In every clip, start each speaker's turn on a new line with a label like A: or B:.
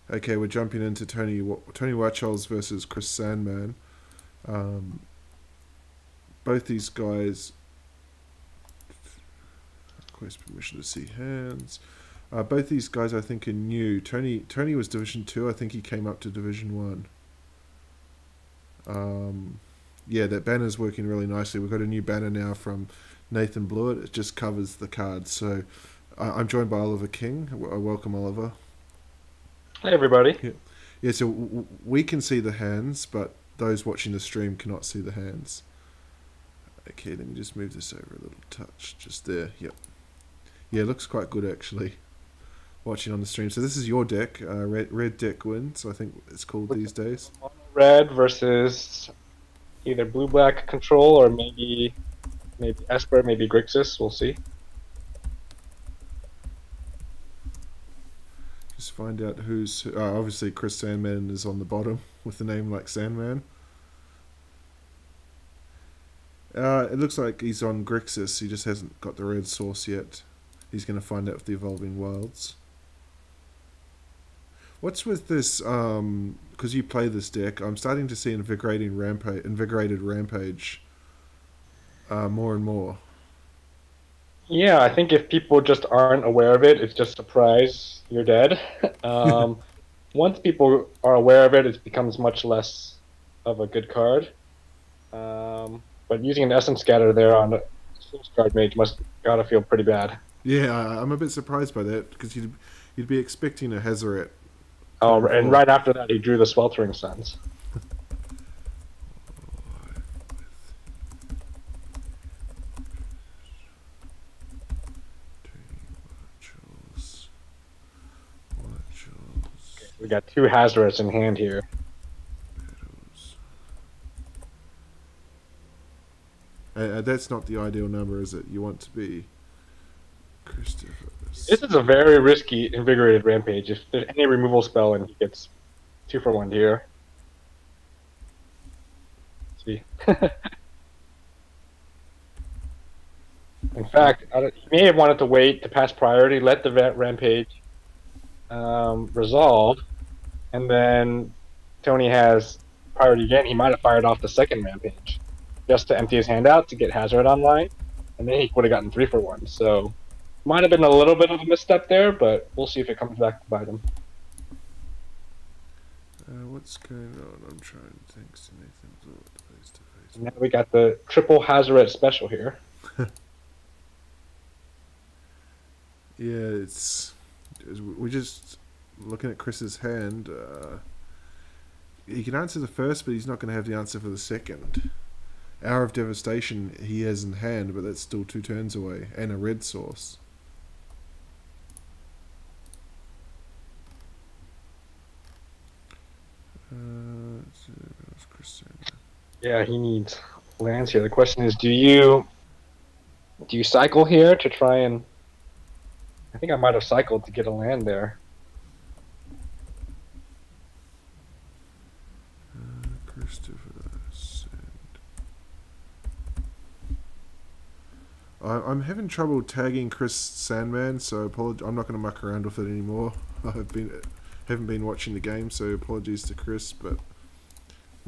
A: Okay, we're jumping into Tony Wacholz versus Chris Sandman. Um, both these guys. Request permission to see hands. Both these guys, I think, are new. Tony was Division 2. I think he came up to Division 1. Yeah, that banner's working really nicely. We've got a new banner now from Nathan Blewett. It just covers the cards. So I'm joined by Oliver King. Welcome, Oliver.
B: Hey everybody.
A: Yeah, so we can see the hands, but those watching the stream cannot see the hands. Okay, let me just move this over a little touch. Just there, yep. Yeah, it looks quite good actually, watching on the stream. So this is your deck, red deck wins, I think it's called these days.
B: Red versus either blue-black control or maybe Esper, maybe Grixis, we'll see.
A: Just find out who's... obviously Chris Sandman is on the bottom with a name like Sandman. It looks like he's on Grixis, he just hasn't got the red source yet. He's going to find out with the Evolving Wilds. What's with this, because you play this deck, I'm starting to see Invigorated Rampage more and more.
B: Yeah, I think if people just aren't aware of it, it's just a surprise, you're dead. Once people are aware of it, it becomes much less of a good card. But using an Essence Scatter there on a Guard Mage gotta feel pretty bad.
A: Yeah, I'm a bit surprised by that, because you'd be expecting a Hazoret.
B: Oh, and right after that, he drew the Sweltering Suns. Okay, we got two Hazarets in hand here.
A: That's not the ideal number, is it? You want to be Christopher.
B: This is a very risky Invigorated Rampage. If there's any removal spell and he gets 2 for 1 here. Let's see. In fact, he may have wanted to wait to pass priority, let the Rampage resolve, and then Tony has priority again. He might have fired off the second Rampage just to empty his hand out to get Hazard online, and then he would have gotten 3 for 1. So might have been a little bit of a misstep there, but we'll see if it comes back to bite him.
A: What's going on? I'm trying, thanks to Nathan Blewett, face to face.
B: Now we got the triple Hazoret special here.
A: Yeah, we're just looking at Chris's hand. He can answer the first, but he's not going to have the answer for the second. Hour of Devastation he has in hand, but that's still 2 turns away, and a red source.
B: Yeah, he needs lands here. The question is, do you cycle here to try and... I think I might have cycled to get a land there.
A: I'm having trouble tagging Chris Sandman, so I'm not going to muck around with it anymore. Haven't been watching the game, so apologies to Chris, but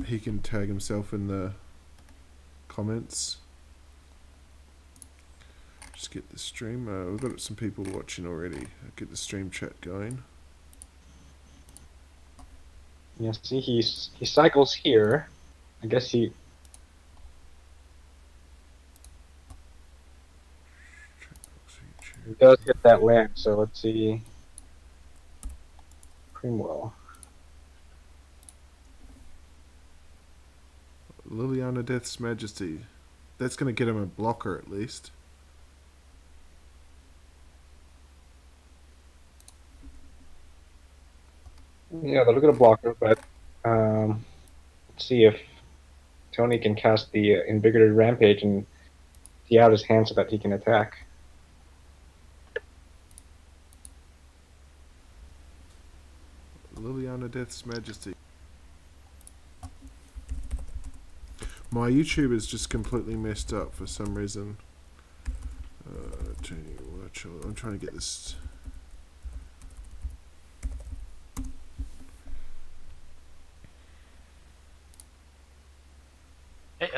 A: he can tag himself in the comments. Just get the stream. We've got some people watching already. Get the stream chat going.
B: Yeah, see, he cycles here. I guess he does hit that land, so let's see. Primwell.
A: Liliana Death's Majesty. That's going to get him a blocker at least.
B: Yeah, they'll get a blocker, but let's see if Tony can cast the Invigorated Rampage and see out his hand so that he can attack.
A: Liliana Death's Majesty. My YouTube is just completely messed up for some reason. I'm trying to get this.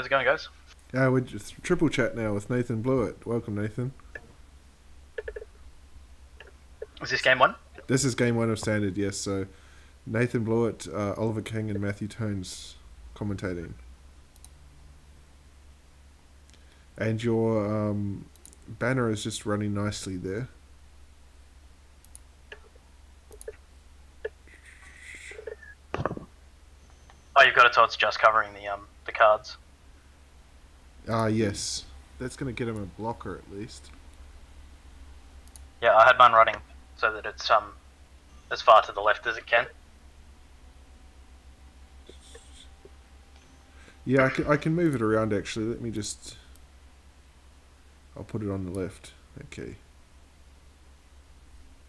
C: How's it going, guys?
A: We're just triple chat now with Nathan Blewett. Welcome, Nathan.
C: Was this game one?
A: This is game 1 of Standard, yes. So Nathan Blewett, Oliver King, and Matthew Tones commentating. And your banner is just running nicely there.
C: Oh, you've got it so it's just covering the cards.
A: Yes. That's going to get him a blocker at least.
C: Yeah, I had mine running so that it's as far to the left as it can.
A: Yeah, I can move it around actually. Let me just... I'll put it on the left. Okay.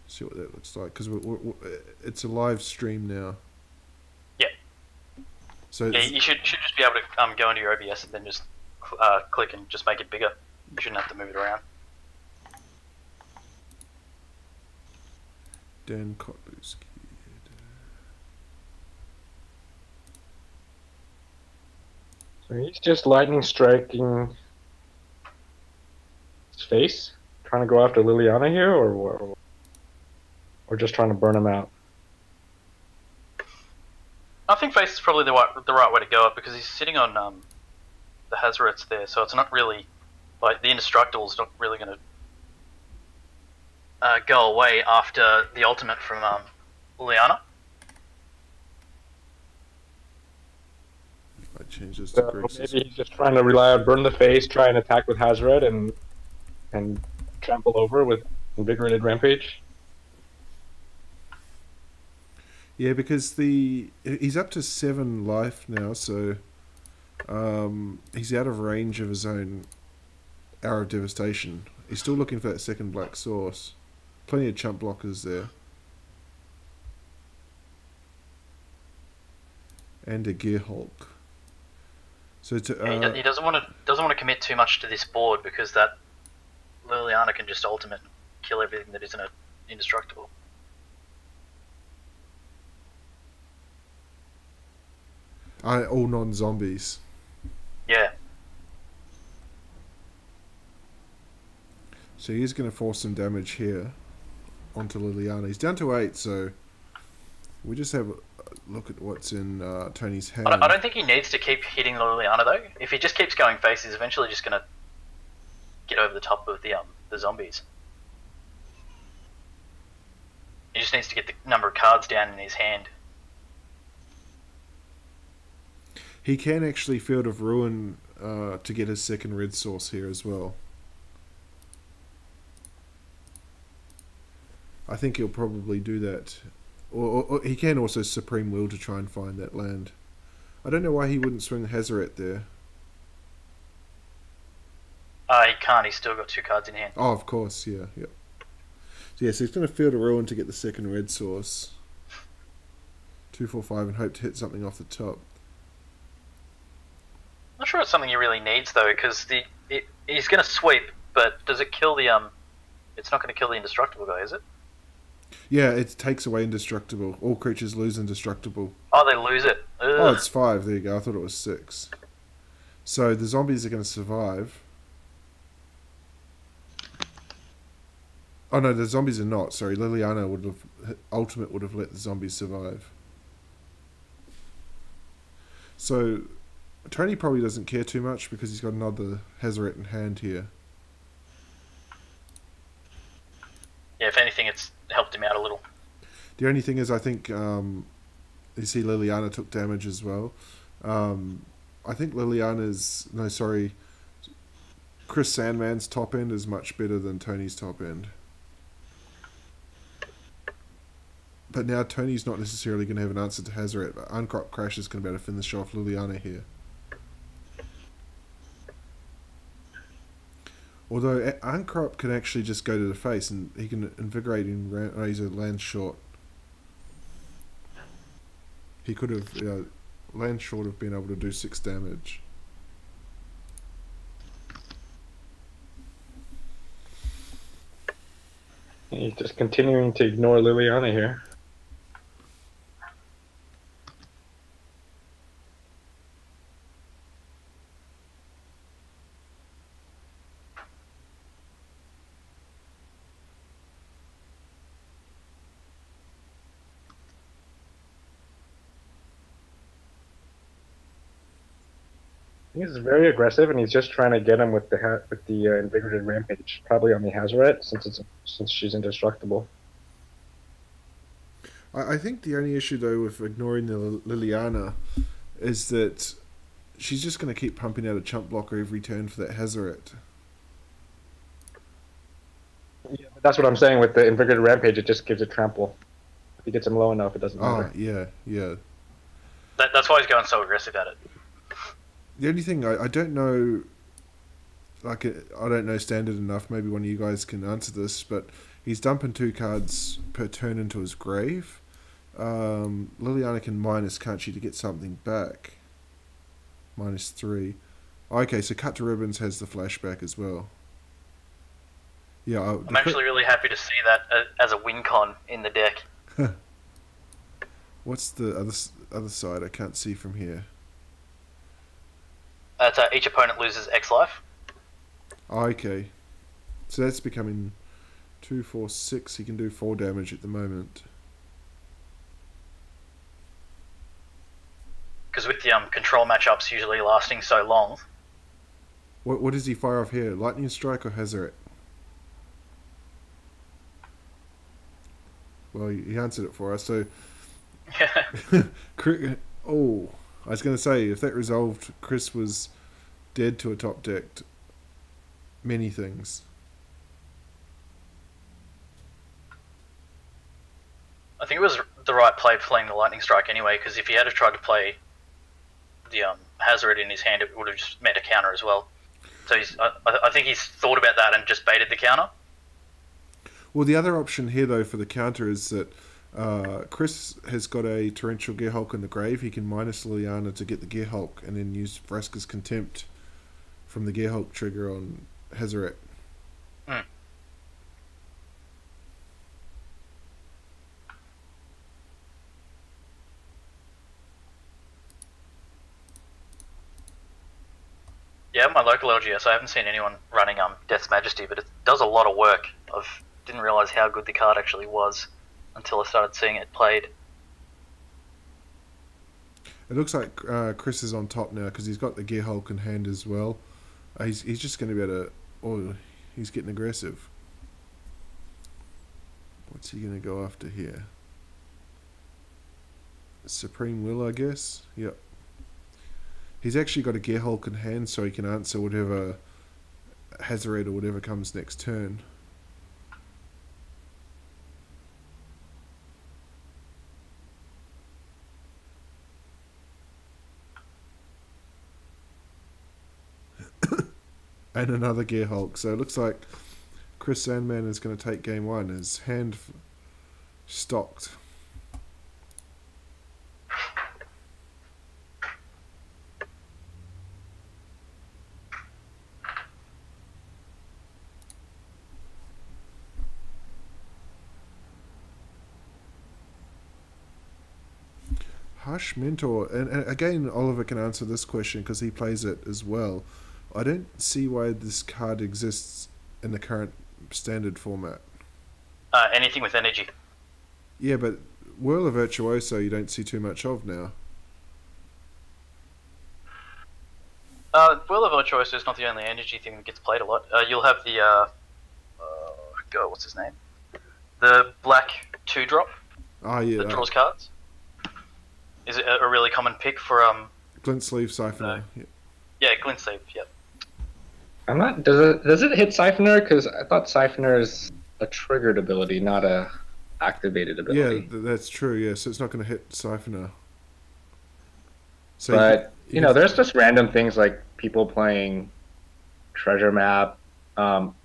A: See what that looks like. Because it's a live stream now.
C: Yeah.
A: So
C: yeah, you should just be able to go into your OBS and then just click and just make it bigger. You shouldn't have to move it around.
A: Dan Kotluski.
B: So he's just lightning striking his face, trying to go after Liliana here, or just trying to burn him out.
C: I think face is probably the right way to go because he's sitting on the Hazarets there, so it's not really like the indestructible is not really going to go away after the ultimate from Liliana.
A: I change this to
B: So
A: Grixis.
B: maybe he's just trying to rely on burn the face, try and attack with Hazaret, and trample over with invigorated rampage.
A: Yeah, because he's up to 7 life now, so he's out of range of his own Hour of Devastation. He's still looking for that second black source. Plenty of chump blockers there. And a Gear Hulk. So
C: He doesn't want to commit too much to this board because that Liliana can just ultimate and kill everything that isn't indestructible.
A: all non-zombies.
C: Yeah.
A: So he's going to force some damage here onto Liliana. He's down to 8, so we just have a look at what's in Tony's hand.
C: I don't think he needs to keep hitting Liliana though. If he just keeps going face, he's eventually just going to get over the top of the zombies. He just needs to get the number of cards down in his hand.
A: He can actually Field of Ruin to get his second red source here as well. I think he'll probably do that. Or he can also Supreme Will to try and find that land. I don't know why he wouldn't swing Hazaret there.
C: He can't, he's still got 2 cards in hand.
A: Oh, of course, yeah. Yep. So, yeah, so he's going to Field of Ruin to get the second red source. 2, 4, 5 and hope to hit something off the top.
C: I'm not sure it's something he really needs though, because he's going to sweep, but does it kill the it's not going to kill the indestructible guy, is it?
A: Yeah, it takes away Indestructible. All creatures lose Indestructible.
C: Oh, they lose it. Ugh.
A: Oh, it's 5. There you go. I thought it was 6. So the zombies are going to survive. Oh no, the zombies are not. Sorry, Liliana would have... Ultimate would have let the zombies survive. So Tony probably doesn't care too much because he's got another Hazaret in hand here.
C: Yeah, if anything, it's helped him out a little.
A: The only thing is, I think you see Liliana took damage as well. I think Liliana's... No, sorry. Chris Sandman's top end is much better than Tony's top end. But now Tony's not necessarily going to have an answer to Hazaret, but Uncrop Crash is going to be able to finish off Liliana here. Although Uncrop can actually just go to the face and he can invigorate in he's a land short. He could have land short of being able to do 6 damage.
B: He's just continuing to ignore Liliana here. He's very aggressive, and he's just trying to get him with the invigorated rampage, probably on the Hazoret, since she's indestructible.
A: I think the only issue though with ignoring the Liliana is that she's just going to keep pumping out a chump blocker every turn for that Hazoret.
B: Yeah, but that's what I'm saying with the invigorated rampage. It just gives it trample. If he gets him low enough, it doesn't matter.
A: Oh yeah, yeah.
C: That's why he's going so aggressive at it.
A: The only thing I don't know, like I don't know standard enough. Maybe one of you guys can answer this, but he's dumping 2 cards per turn into his grave. Liliana can minus, can't she, to get something back? -3. Okay, so Cut to Ribbons has the flashback as well. Yeah,
C: I'm actually really happy to see that as a win con in the deck.
A: What's the other side? I can't see from here.
C: That's each opponent loses X life.
A: Okay, so that's becoming 2, 4, 6. He can do 4 damage at the moment.
C: Because with the control matchups usually lasting so long.
A: What does he fire off here? Lightning Strike or Hazoret? Well, he answered it for us. So,
C: Yeah.
A: oh, I was going to say, if that resolved, Chris was dead to a top deck. Many things.
C: I think it was the right play playing the Lightning Strike anyway, because if he had tried to play the Hazoret in his hand, it would have just meant a counter as well. So I think he's thought about that and just baited the counter.
A: Well, the other option here, though, for the counter is that Chris has got a Torrential Gearhulk in the grave. He can minus Liliana to get the Gearhulk and then use Vraska's Contempt from the Gearhulk trigger on Hazoret.
C: Mm. Yeah, my local LGS, I haven't seen anyone running Death's Majesty, but it does a lot of work. I didn't realise how good the card actually was until I started seeing it played.
A: It looks like Chris is on top now because he's got the Gearhulk in hand as well. He's just going to be able to... Oh, he's getting aggressive. What's he going to go after here? Supreme Will, I guess? Yep. He's actually got a Gearhulk in hand, so he can answer whatever Hazoret or whatever comes next turn. And another Gearhulk. So it looks like Chris Sandman is going to take game 1. His hand stocked. Hush Mentor, and again Oliver can answer this question because he plays it as well. I don't see why this card exists in the current standard format.
C: Anything with energy.
A: Yeah, but Whirl of Virtuoso you don't see too much of now.
C: Wheel of Virtuoso is not the only energy thing that gets played a lot. You'll have the what's his name? The black 2-drop
A: Ah, yeah.
C: that draws cards. Is it a really common pick for
A: Glint Sleeve Siphoner. Yeah.
C: Yeah, Glint Sleeve. Yep.
B: I'm not. Does it hit Siphoner? Because I thought Siphoner is a triggered ability, not a activated ability.
A: Yeah, that's true. Yeah, so it's not going to hit Siphoner. So
B: But you know, there's just random things like people playing Treasure Map.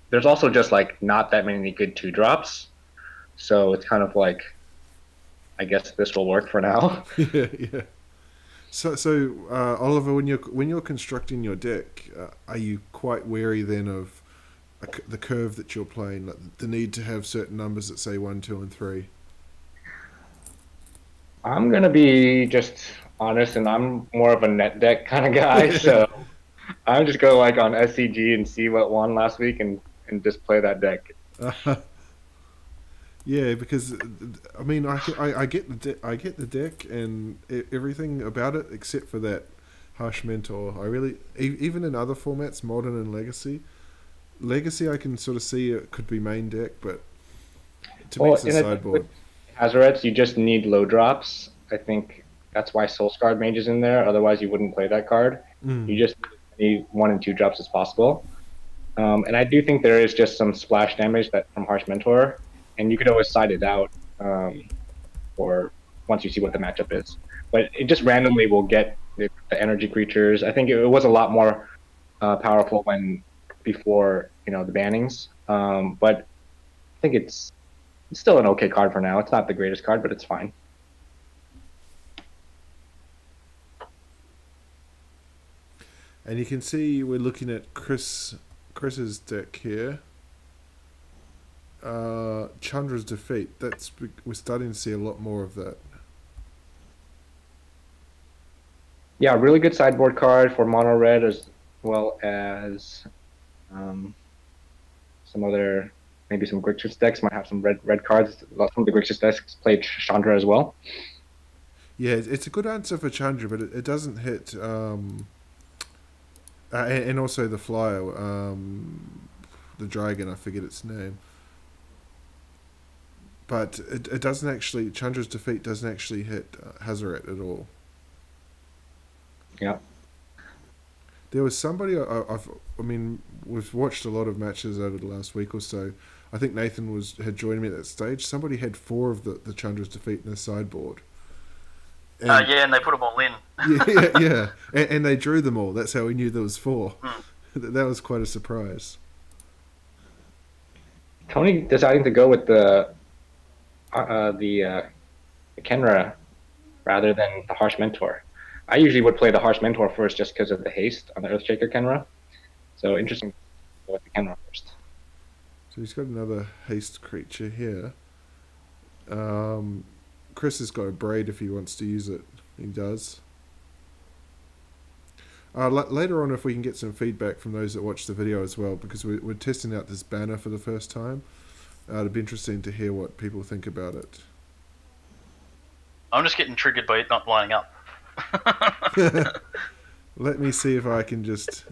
B: There's also just like not that many good 2-drops, so it's kind of like, I guess this will work for now.
A: yeah. So Oliver, when you're constructing your deck, are you quite wary then of the curve that you're playing, like the need to have certain numbers that say 1, 2, and 3?
B: I'm gonna be just honest, and I'm more of a net deck kind of guy, so I'm just go like on SCG and see what won last week and just play that deck.
A: Yeah, because I mean, I get the deck and everything about it except for that Harsh Mentor. I really, even in other formats, Modern and Legacy I can sort of see it could be main deck, but to me it's a sideboard.
B: Hazarets, you just need low drops. I think that's why Soulscarred Mage is in there. Otherwise, you wouldn't play that card. You just need 1 and 2 drops as possible. And I do think there is just some splash damage that from Harsh Mentor, and you could always side it out, or once you see what the matchup is. But it just randomly will get the energy creatures. I think it was a lot more powerful before the bannings. But I think it's still an okay card for now. It's not the greatest card, but it's fine.
A: And you can see we're looking at Chris's deck here. Chandra's Defeat. We're starting to see a lot more of that.
B: Yeah, really good sideboard card for mono red, as well as some other, maybe some Grixis decks might have some red cards. Some of the Grixis decks play Chandra as well.
A: Yeah, it's a good answer for Chandra, but it doesn't hit. And also the flyer, the dragon, I forget its name. But it doesn't actually, Chandra's Defeat doesn't actually hit Hazaret at all.
B: Yeah.
A: There was somebody, I mean, we've watched a lot of matches over the last week or so. I think Nathan had joined me at that stage. Somebody had 4 of the Chandra's Defeat in their sideboard.
C: Yeah, and they put them all in.
A: yeah. And they drew them all. That's how we knew there was 4. That was quite a surprise.
B: Tony deciding to go with the Kenra rather than the Harsh Mentor. I usually would play the Harsh Mentor first just because of the haste on the Earthshaker Kenra. So interesting to go with the Kenra first.
A: So he's got another haste creature here. Chris has got a braid if he wants to use it. He does. Later on, if we can get some feedback from those that watch the video as well, because we're testing out this banner for the first time. It'd be interesting to hear what people think about it.
C: I'm just getting triggered by it not lining up.
A: Let me see if I can just...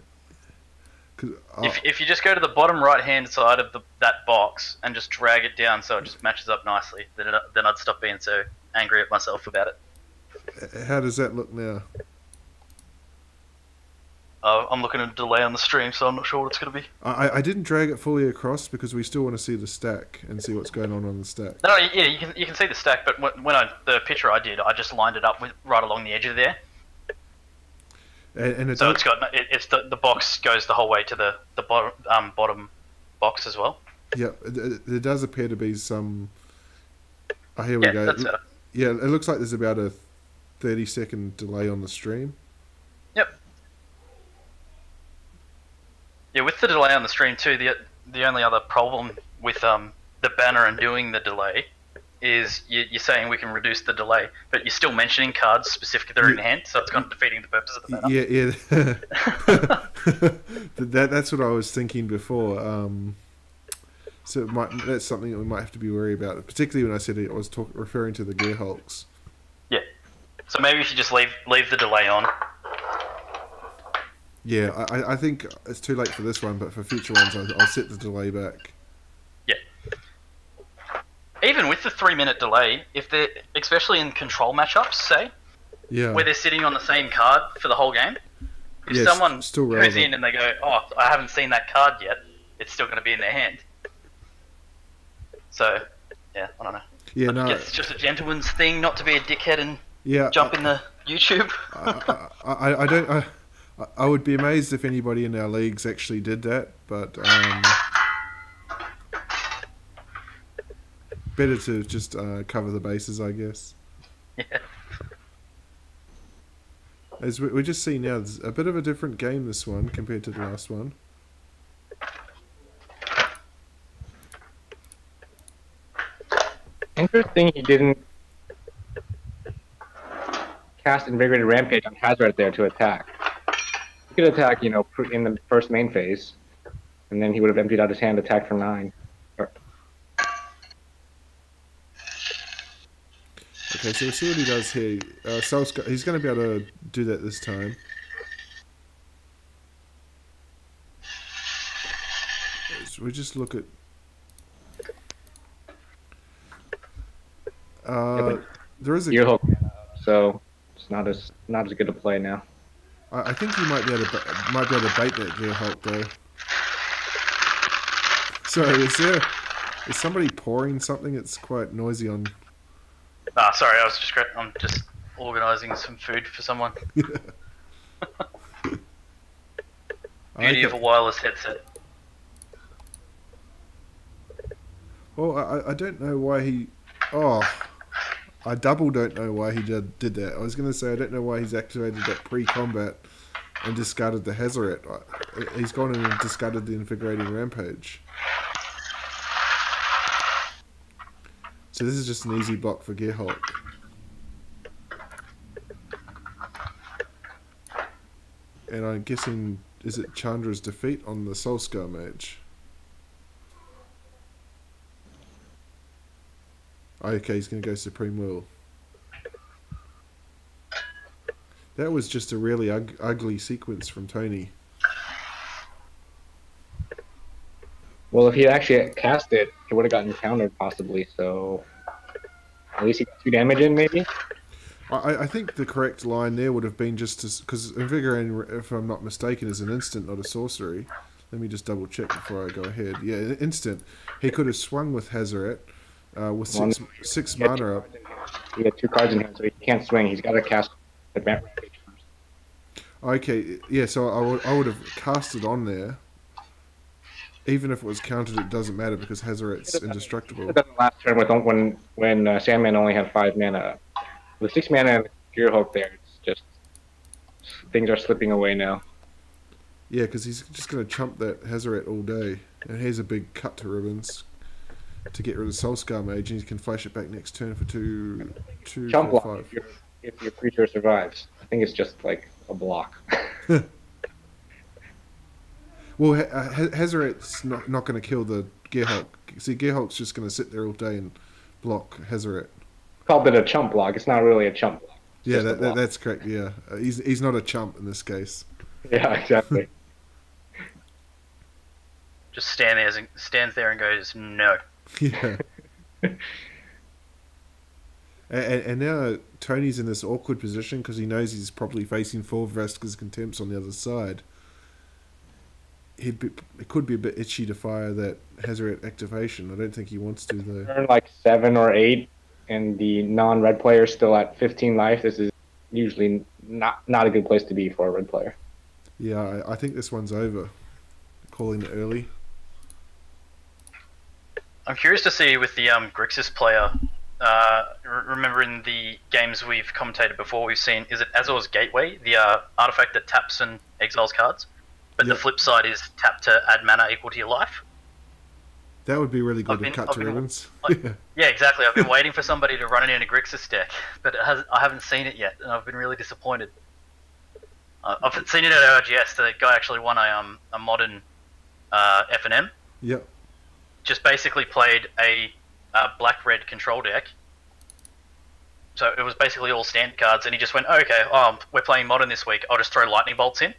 C: If you just go to the bottom right-hand side of that box and just drag it down so it just matches up nicely, then I'd stop being so angry at myself about it.
A: How does that look now?
C: I'm looking at a delay on the stream, so I'm not sure what it's going to be.
A: I didn't drag it fully across because we still want to see the stack and see what's going on the stack.
C: No, yeah, you can see the stack, but when the picture I did, I just lined it up right along the edge of there.
A: And
C: so the box goes the whole way to the bottom box as well.
A: Yeah, there does appear to be some. Oh, here we go.
C: That's better.
A: Yeah, it looks like there's about a 30-second delay on the stream.
C: Yep. Yeah, with the delay on the stream too, the only other problem with the banner and doing the delay is you're saying we can reduce the delay, but you're still mentioning cards specifically that are in hand, so it's kind of defeating the purpose of the banner.
A: Yeah. That's what I was thinking before. So that's something that we might have to be wary about, particularly when I said I was referring to the Gear Hulks.
C: Yeah. So maybe if you just leave the delay on.
A: Yeah, I think it's too late for this one, but for future ones I'll set the delay back.
C: Yeah. Even with the 3-minute delay, if they're especially in control matchups, say, where they're sitting on the same card for the whole game, if someone goes in and they go, "Oh, I haven't seen that card yet," it's still going to be in their hand. So, yeah, I don't know.
A: Yeah, no,
C: it's just a gentleman's thing not to be a dickhead and jump in the YouTube.
A: I would be amazed if anybody in our leagues actually did that, but better to just cover the bases, I guess.
C: Yeah.
A: As we just see now, there's a bit of a different game, this one, compared to the last one.
B: Interesting he didn't cast Invigorated Rampage on Hazard there to attack. He could attack, in the first main phase, and then he would have emptied out his hand, attacked for 9.
A: Okay, so we'll see what he does here. He's going to be able to do that this time. we just look at. There is a.
B: Gearhulk, so it's not as good a play now.
A: I think you might be able to bait that Gearhulk though. Sorry, is somebody pouring something? It's quite noisy on.
C: Ah, sorry, I'm just organising some food for someone. Beauty of a wireless headset.
A: Well, I don't know why he. Oh, I double don't know why he did that. I was going to say I don't know why he's activated that pre-combat and discarded the Hazoret. He's gone in and discarded the Invigorating Rampage. So this is just an easy block for Gearhulk. And I'm guessing, is it Chandra's defeat on the Soulscar Mage? Okay, he's going to go Supreme Will. That was just a really ugly sequence from Tony.
B: Well, if he actually cast it, it would have gotten countered possibly, so at least he got 2 damage in, maybe?
A: I think the correct line there would have been just to... Because Invigorating, if I'm not mistaken, is an instant, not a sorcery. Let me just double check before I go ahead. Yeah, an instant. He could have swung with Hazoret with six mana up.
B: He had 2 cards in hand, so he can't swing. He's got to cast Advanced Rampage first.
A: Okay, yeah, so I would have cast it on there. Even if it was countered, it doesn't matter because Hazoret's indestructible.
B: It doesn't last turn when Sandman only had 5 mana. With 6 mana and Gearhulk there, it's just things are slipping away now.
A: Yeah, because he's just going to chump that Hazoret all day. And here's a big cut to ribbons to get rid of Soulscar Mage, and he can flash it back next turn for 2,
B: Chump
A: 4,
B: block
A: 5.
B: if your creature survives. I think it's just like a block.
A: Well, Hazoret's not going to kill the Gearhulk. See, Gearhulk's just going to sit there all day and block Hazoret.
B: Called it a chump block. It's not really a chump block.
A: Yeah, that's correct. Yeah, he's not a chump in this case.
B: Yeah, exactly.
C: Just stands there and goes no.
A: Yeah. and now Tony's in this awkward position because he knows he's probably facing 4 Vraska's Contempts on the other side. It could be a bit itchy to fire that Hazoret activation. I don't think he wants to though.
B: Turn like 7 or 8, and the non-red player is still at 15 life. This is usually not a good place to be for a red player.
A: Yeah, I think this one's over. Calling it early.
C: I'm curious to see with the Grixis player. Remember in the games we've commentated before, we've seen, is it Azor's Gateway, the artifact that taps and exiles cards? But
A: Yep.
C: the flip side is tap to add mana equal to your life.
A: That would be really good to cut to ribbons.
C: Yeah, exactly. I've been waiting for somebody to run it in a Grixis deck, but I haven't seen it yet, and I've been really disappointed. I've seen it at OGS. The guy actually won a modern F&M.
A: Yep.
C: Just basically played a black-red control deck. So it was basically all standard cards, and he just went, okay, we're playing modern this week. I'll just throw lightning bolts in.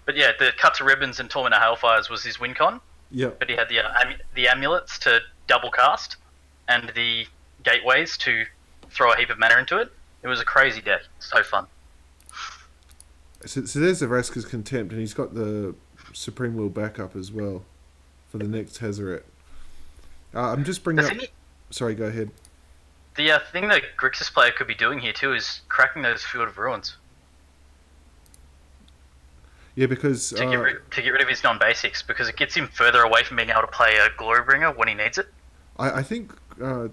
C: But yeah, the cut to ribbons and Torment of Hailfires was his win con.
A: Yep.
C: But he had the amulets to double cast and the gateways to throw a heap of mana into it. It was a crazy deck. So fun.
A: So there's the Vraska's Contempt, and he's got the Supreme Will backup as well for the next Hazoret. I'm just bringing up... Sorry, go ahead.
C: The thing that Grixis player could be doing here too is cracking those Field of Ruins.
A: Yeah, because...
C: To get rid of his non-basics, because it gets him further away from being able to play a Glorybringer when he needs it.
A: I think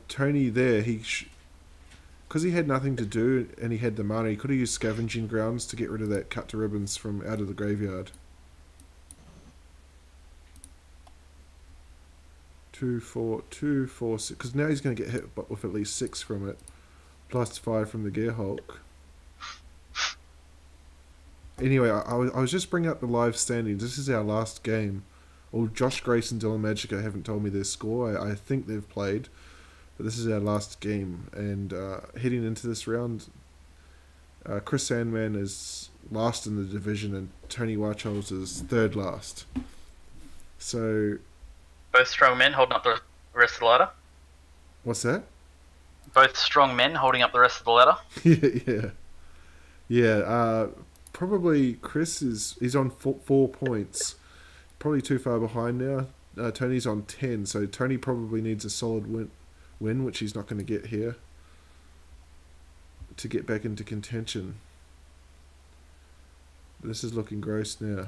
A: Tony there, because he had nothing to do and he had the mana, he could have used Scavenging Grounds to get rid of that cut to ribbons from out of the graveyard. 2, 4, 6, because now he's going to get hit with at least 6 from it, plus 5 from the Gearhulk. Anyway, I was just bringing up the live standings. This is our last game. Well, Josh Grace and Dylan Magica haven't told me their score. I think they've played, but this is our last game. And heading into this round, Chris Sandman is last in the division, and Tony Wacholz is third last. So,
C: Both strong men holding up the rest of the ladder.
A: what's that?
C: Both strong men holding up the rest of the ladder.
A: Yeah. Probably Chris he's on 4 points. Probably too far behind now. Tony's on 10, so Tony probably needs a solid win, which he's not going to get here, to get back into contention. This is looking gross now.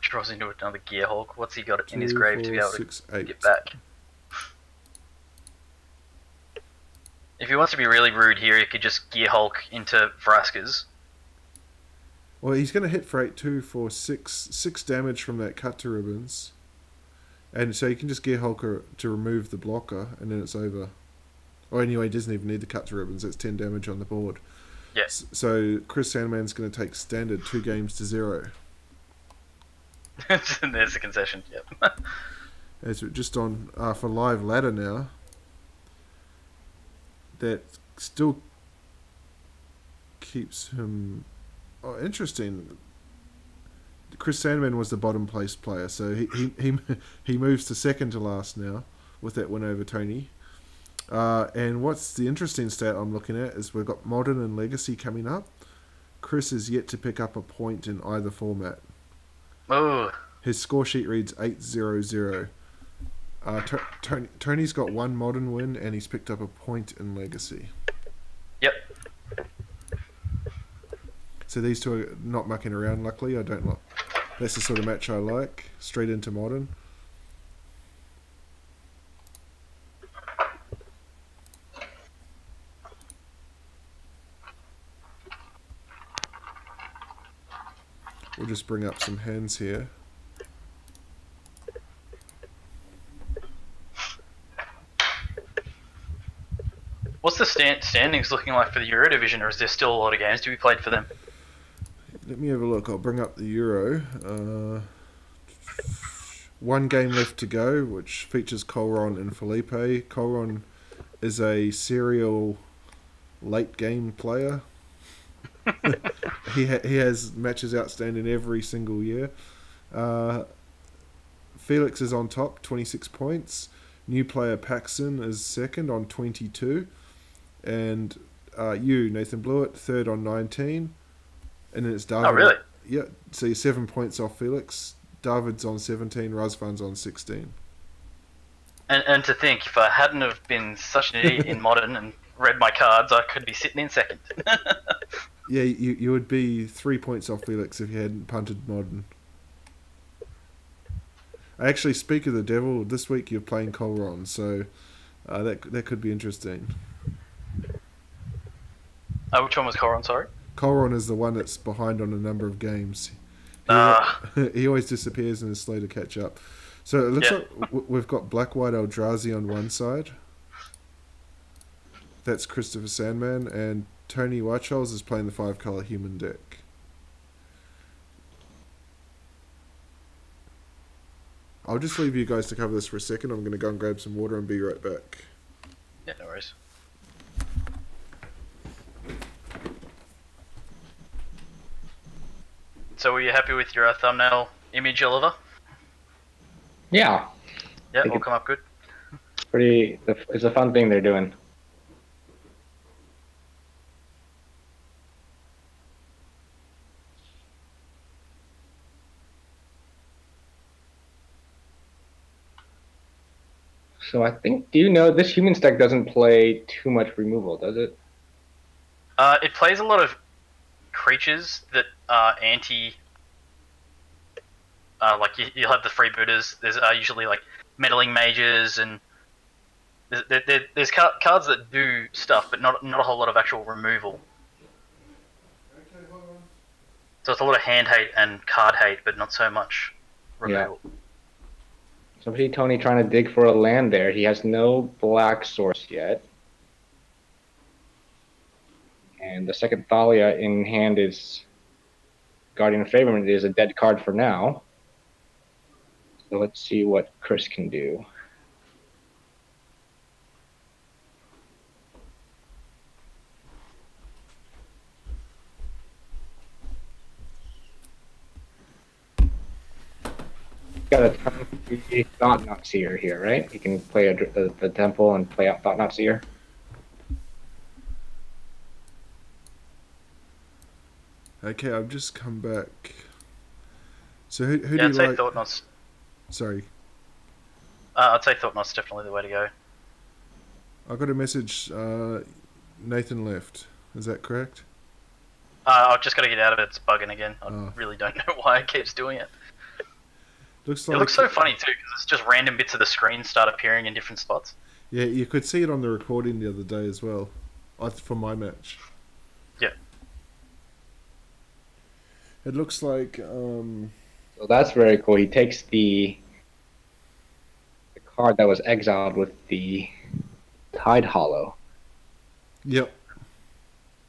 C: Draws into another Gearhulk. What's he got in his
A: 2,
C: grave
A: 4,
C: to be able
A: 6,
C: to
A: 8.
C: get back? If he wants to be really rude here, he could just Gearhulk into Vraska's.
A: Well, he's going to hit for 8-2 for 6 damage from that cut to ribbons. And so you can just Gear Hulker to remove the blocker, and then it's over. Oh, anyway, he doesn't even need the cut to ribbons. It's 10 damage on the board.
C: Yes.
A: So Chris Sandman's going to take standard 2-0.
C: There's a concession, yep.
A: As we're just on for live ladder now. That still keeps him... Oh, interesting. Chris Sandman was the bottom place player, so he moves to second to last now with that win over Tony. And what's the interesting stat I'm looking at is we've got Modern and Legacy coming up. Chris is yet to pick up a point in either format.
C: Oh.
A: His score sheet reads 8-0-0. Tony's got 1 Modern win and he's picked up a point in Legacy.
C: Yep.
A: So these two are not mucking around, luckily. I don't like. That's the sort of match I like. Straight into Modern. We'll just bring up some hands here.
C: What's the standings looking like for the Euro Division, or is there still a lot of games to be played for them?
A: Let me have a look. I'll bring up the Euro. 1 game left to go, which features Colron and Felipe. Colron is a serial late game player. He has matches outstanding every single year. Felix is on top, 26 points. New player Paxson is second on 22. And you, Nathan Blewett, third on 19. And then it's David.
C: Oh, really?
A: Yeah, so you're 7 points off Felix. David's on 17, Razvan's on 16.
C: And to think, if I hadn't have been such an idiot in Modern and read my cards, I could be sitting in second.
A: Yeah, you would be 3 points off Felix if you hadn't punted Modern. Actually, speak of the devil, this week you're playing Colron, so that could be interesting.
C: Which one was Coron, sorry?
A: Colron is the one that's behind on a number of games. He always disappears and is slow to catch up. So it looks like we've got Black-White Eldrazi on one side. That's Christopher Sandman, and Tony Wacholz is playing the 5-color human deck. I'll just leave you guys to cover this for a second. I'm going to go and grab some water and be right back.
C: Yeah, no worries. So were you happy with your thumbnail image, Oliver?
B: Yeah.
C: Yeah, all come up good?
B: It's a fun thing they're doing. So I think, do you know, this human stack doesn't play too much removal, does it?
C: It plays a lot of creatures that are anti... like you'll have the freebooters. There's usually like meddling mages, and there's cards that do stuff, but not a whole lot of actual removal. So it's a lot of hand hate and card hate, but not so much removal.
B: Yeah. So I see Tony trying to dig for a land there. He has no black source yet. And the second Thalia in hand is Guardian of Favorment. It is a dead card for now. So let's see what Chris can do.
D: Thought Seer here, right? He can play the temple and play out Thought Seer.
A: Okay, I've just come back. So who do
C: Yeah,
A: you
C: I'd say
A: like?
C: Thought-Knot's.
A: Sorry,
C: I'd say Thought-Knot's definitely the way to go.
A: I got a message. Nathan left. Is that correct?
C: I've just got to get out of it. It's bugging again. I
A: Oh.
C: really don't know why it keeps doing it.
A: Looks
C: It
A: like
C: looks so funny too, because it's just random bits of the screen start appearing in different spots.
A: Yeah, you could see it on the recording the other day as well, for my match.
C: Yeah.
A: It looks like.
D: So that's very cool. He takes the card that was exiled with the Tide Hollow
A: Yep.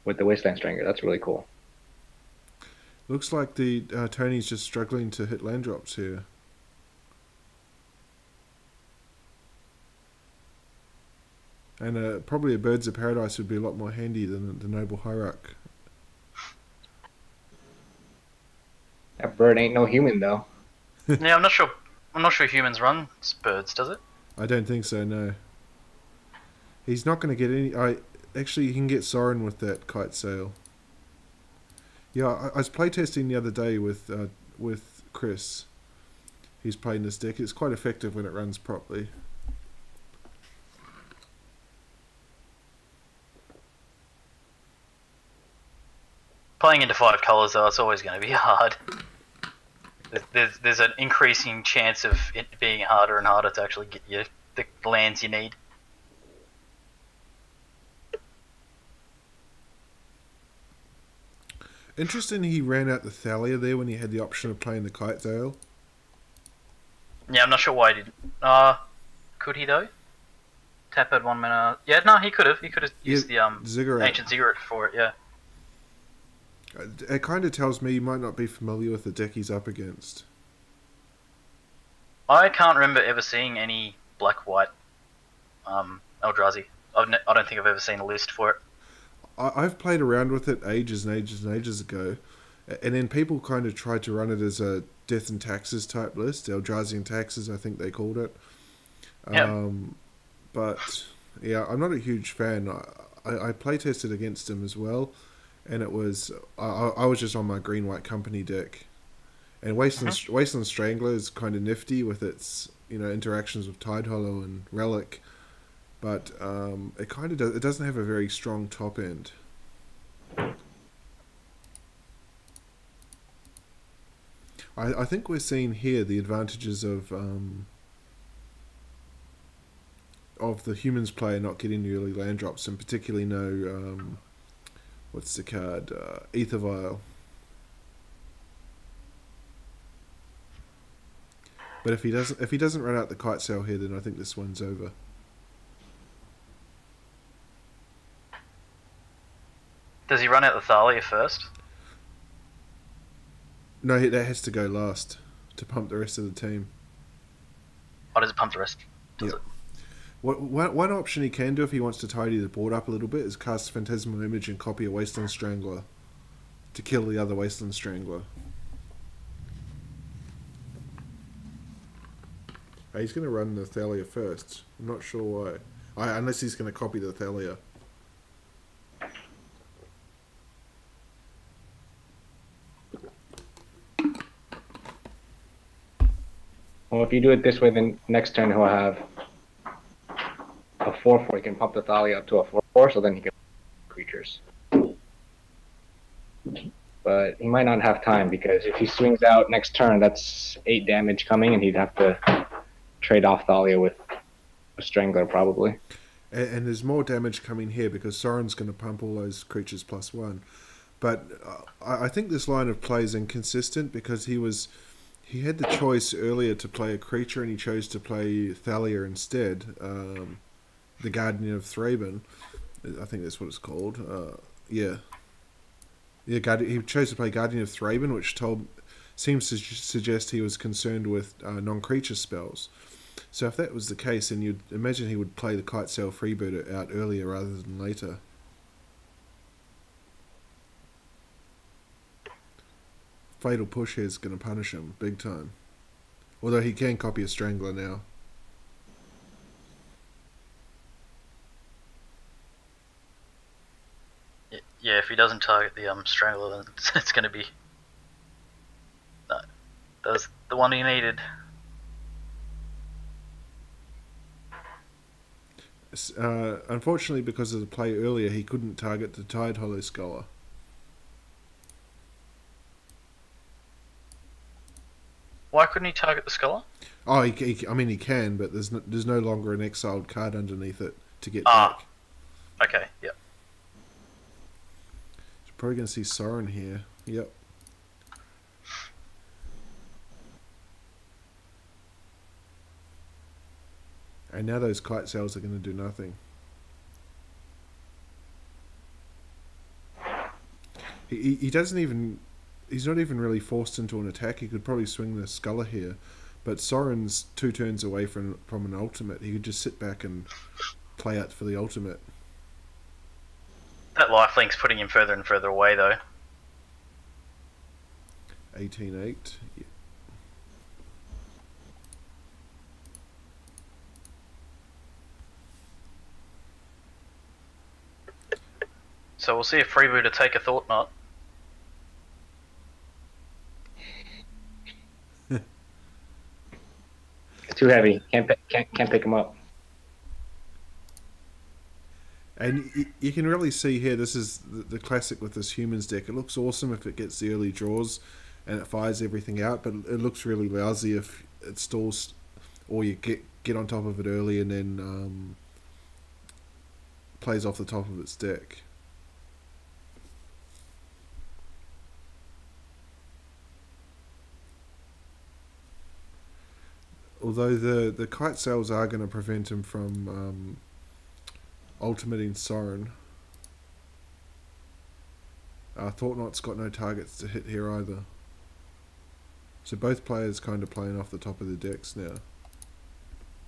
D: with the Wasteland Strangler. That's really cool.
A: Looks like the Tony's just struggling to hit land drops here. And probably a Birds of Paradise would be a lot more handy than the Noble Hierarch.
D: That bird ain't no human though.
C: Yeah, I'm not sure. I'm not sure humans run birds, does it?
A: I don't think so, no. He's not going to get any... Actually, he can get Sorin with that kite sail. Yeah, I was playtesting the other day with Chris. He's playing this deck. It's quite effective when it runs properly.
C: Playing into 5 colours though, it's always going to be hard. There's an increasing chance of it being harder and harder to actually get you the lands you need.
A: Interesting he ran out the Thalia there when he had the option of playing the Kite Sail.
C: Yeah, I'm not sure why he didn't. Could he though? Tap had 1 mana. Yeah, no, he could have. He could have used the
A: Ziggurat.
C: Ancient Ziggurat for it. Yeah.
A: It kind of tells me he might not be familiar with the deck he's up against.
C: I can't remember ever seeing any black-white Eldrazi. I don't think I've ever seen a list for it.
A: I've played around with it ages and ages and ages ago, and then people kind of tried to run it as a Death and Taxes type list, Eldrazi and Taxes, I think they called it.
C: Yeah.
A: But yeah, I'm not a huge fan. I play tested against him as well, and it was I was just on my green-white company deck, and Wasteland Strangler is kind of nifty with its interactions with Tide Hollow and Relic. But it kind of it doesn't have a very strong top end. I think we're seeing here the advantages of the humans player not getting the early land drops, and particularly no what's the card, Ether Vial. But if he doesn't run out the Kite Sail here, then I think this one's over.
C: Does he run out the Thalia first?
A: No, that has to go last to pump the rest of the team.
C: Or does it pump the rest? Does it?
A: One option he can do if he wants to tidy the board up a little bit is cast Phantasmal Image and copy a Wasteland Strangler to kill the other Wasteland Strangler. He's going to run the Thalia first. I'm not sure why. Unless he's going to copy the Thalia.
D: Well, if you do it this way, then next turn he'll have a 4/4. He can pump the Thalia up to a 4/4, so then he can creatures. But he might not have time, because if he swings out next turn, that's 8 damage coming, and he'd have to trade off Thalia with a Strangler probably.
A: And there's more damage coming here because Sorin's going to pump all those creatures +1. But I think this line of play is inconsistent because he had the choice earlier to play a creature and he chose to play Thalia instead. The Guardian of Thraben. I think that's what it's called. Yeah, he chose to play Guardian of Thraben, which seems to suggest he was concerned with non-creature spells. So if that was the case, then you'd imagine he would play the Kite Sail Freebird out earlier rather than later. Fatal Push here is going to punish him big time. Although he can copy a Strangler now.
C: Yeah, if he doesn't target the Strangler, then it's going to be... No, that was the one he needed.
A: Unfortunately, because of the play earlier, he couldn't target the Tidehollow Scholar.
C: Why couldn't he target the Scholar?
A: Oh, I mean, he can, but there's no longer an exiled card underneath it to get back.
C: Okay, yep.
A: So probably going to see Sorin here. Yep. And now those kite sails are going to do nothing. He doesn't even... He's not even really forced into an attack. He could probably swing the Sculler here. But Sorin's 2 turns away from an ultimate. He could just sit back and play out for the ultimate.
C: That lifelink's putting him further and further away, though.
A: 18-8. Yeah.
C: So we'll see if Freebooter take a Thought Knot.
D: Too heavy. Can't pick him up.
A: And you can really see here, this is the classic with this Humans deck. It looks awesome if it gets the early draws and it fires everything out, but it looks really lousy if it stalls or you get on top of it early and then plays off the top of its deck. Although the kite sails are going to prevent him from ultimating Sorin. Thought Knot's got no targets to hit here either. So both players kind of playing off the top of the decks now.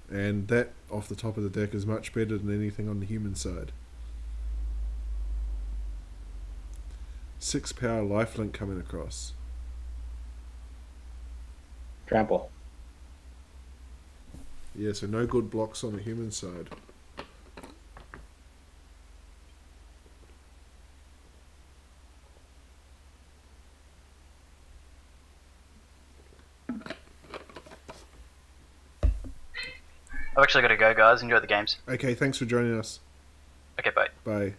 A: And that off the top of the deck is much better than anything on the human side. 6 power lifelink coming across.
D: Trample.
A: Yeah, so no good blocks on the human side.
C: I've actually got to go, guys. Enjoy the games.
A: Okay, thanks for joining us.
C: Okay, bye.
A: Bye.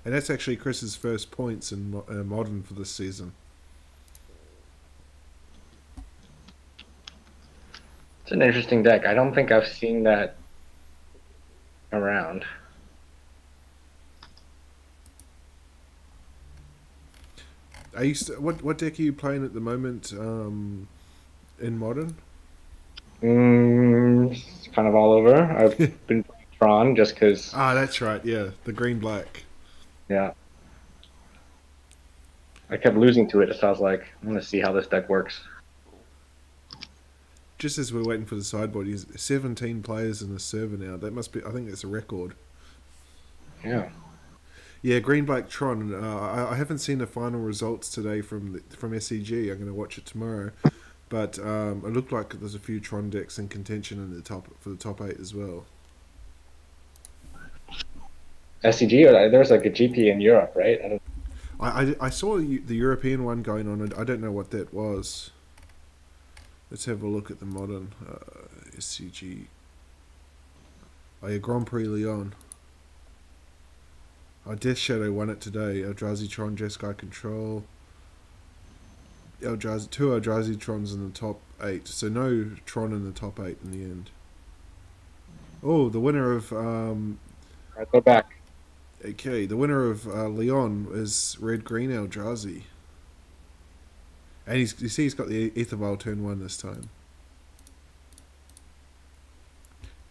A: And that's actually Chris's first points in Modern for this season.
D: It's an interesting deck. I don't think I've seen that around.
A: What deck are you playing at the moment in Modern?
D: It's kind of all over. I've been playing Tron just because.
A: Ah, that's right. Yeah, the green-black.
D: Yeah. I kept losing to it, so I was like, I'm going to see how this deck works.
A: Just as we're waiting for the sideboard, he's 17 players in the server now. That must be, I think that's a record.
D: Yeah.
A: Yeah, green-black Tron. I haven't seen the final results today from SCG. I'm going to watch it tomorrow. But it looked like there's a few Tron decks in contention in the top 8 as well.
D: SCG, or there's like a GP in Europe, right?
A: I saw the European one going on, and I don't know what that was. Let's have a look at the Modern SCG. Oh yeah, Grand Prix Lyon. Oh, Death Shadow won it today. Eldrazi Tron, Grixis Control. Eldrazi, 2 Eldrazi Trons in the top 8. So no Tron in the top 8 in the end. Oh, the winner of...
D: Alright, go back.
A: Okay, the winner of Lyon is Red-Green Eldrazi. And you see he's got the Ether Vial turn 1 this time.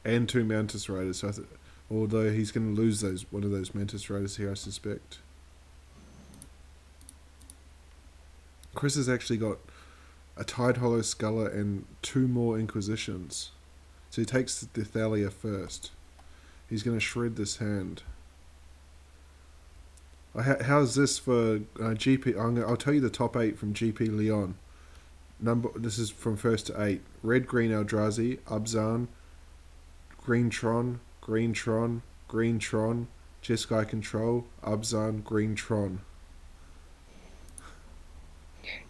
A: And 2 Mantis Riders. So although he's going to lose one of those Mantis Riders here, I suspect. Chris has actually got a Tidehollow Sculler and 2 more Inquisitions. So he takes the Thalia first. He's going to shred this hand. How's this for GP? I'll tell you the top 8 from GP Lyon. This is from first to 8. Red, green Eldrazi, Ubzan, Green Tron, Green Tron, Green Tron, Jeskai Control, Ubzan, Green Tron.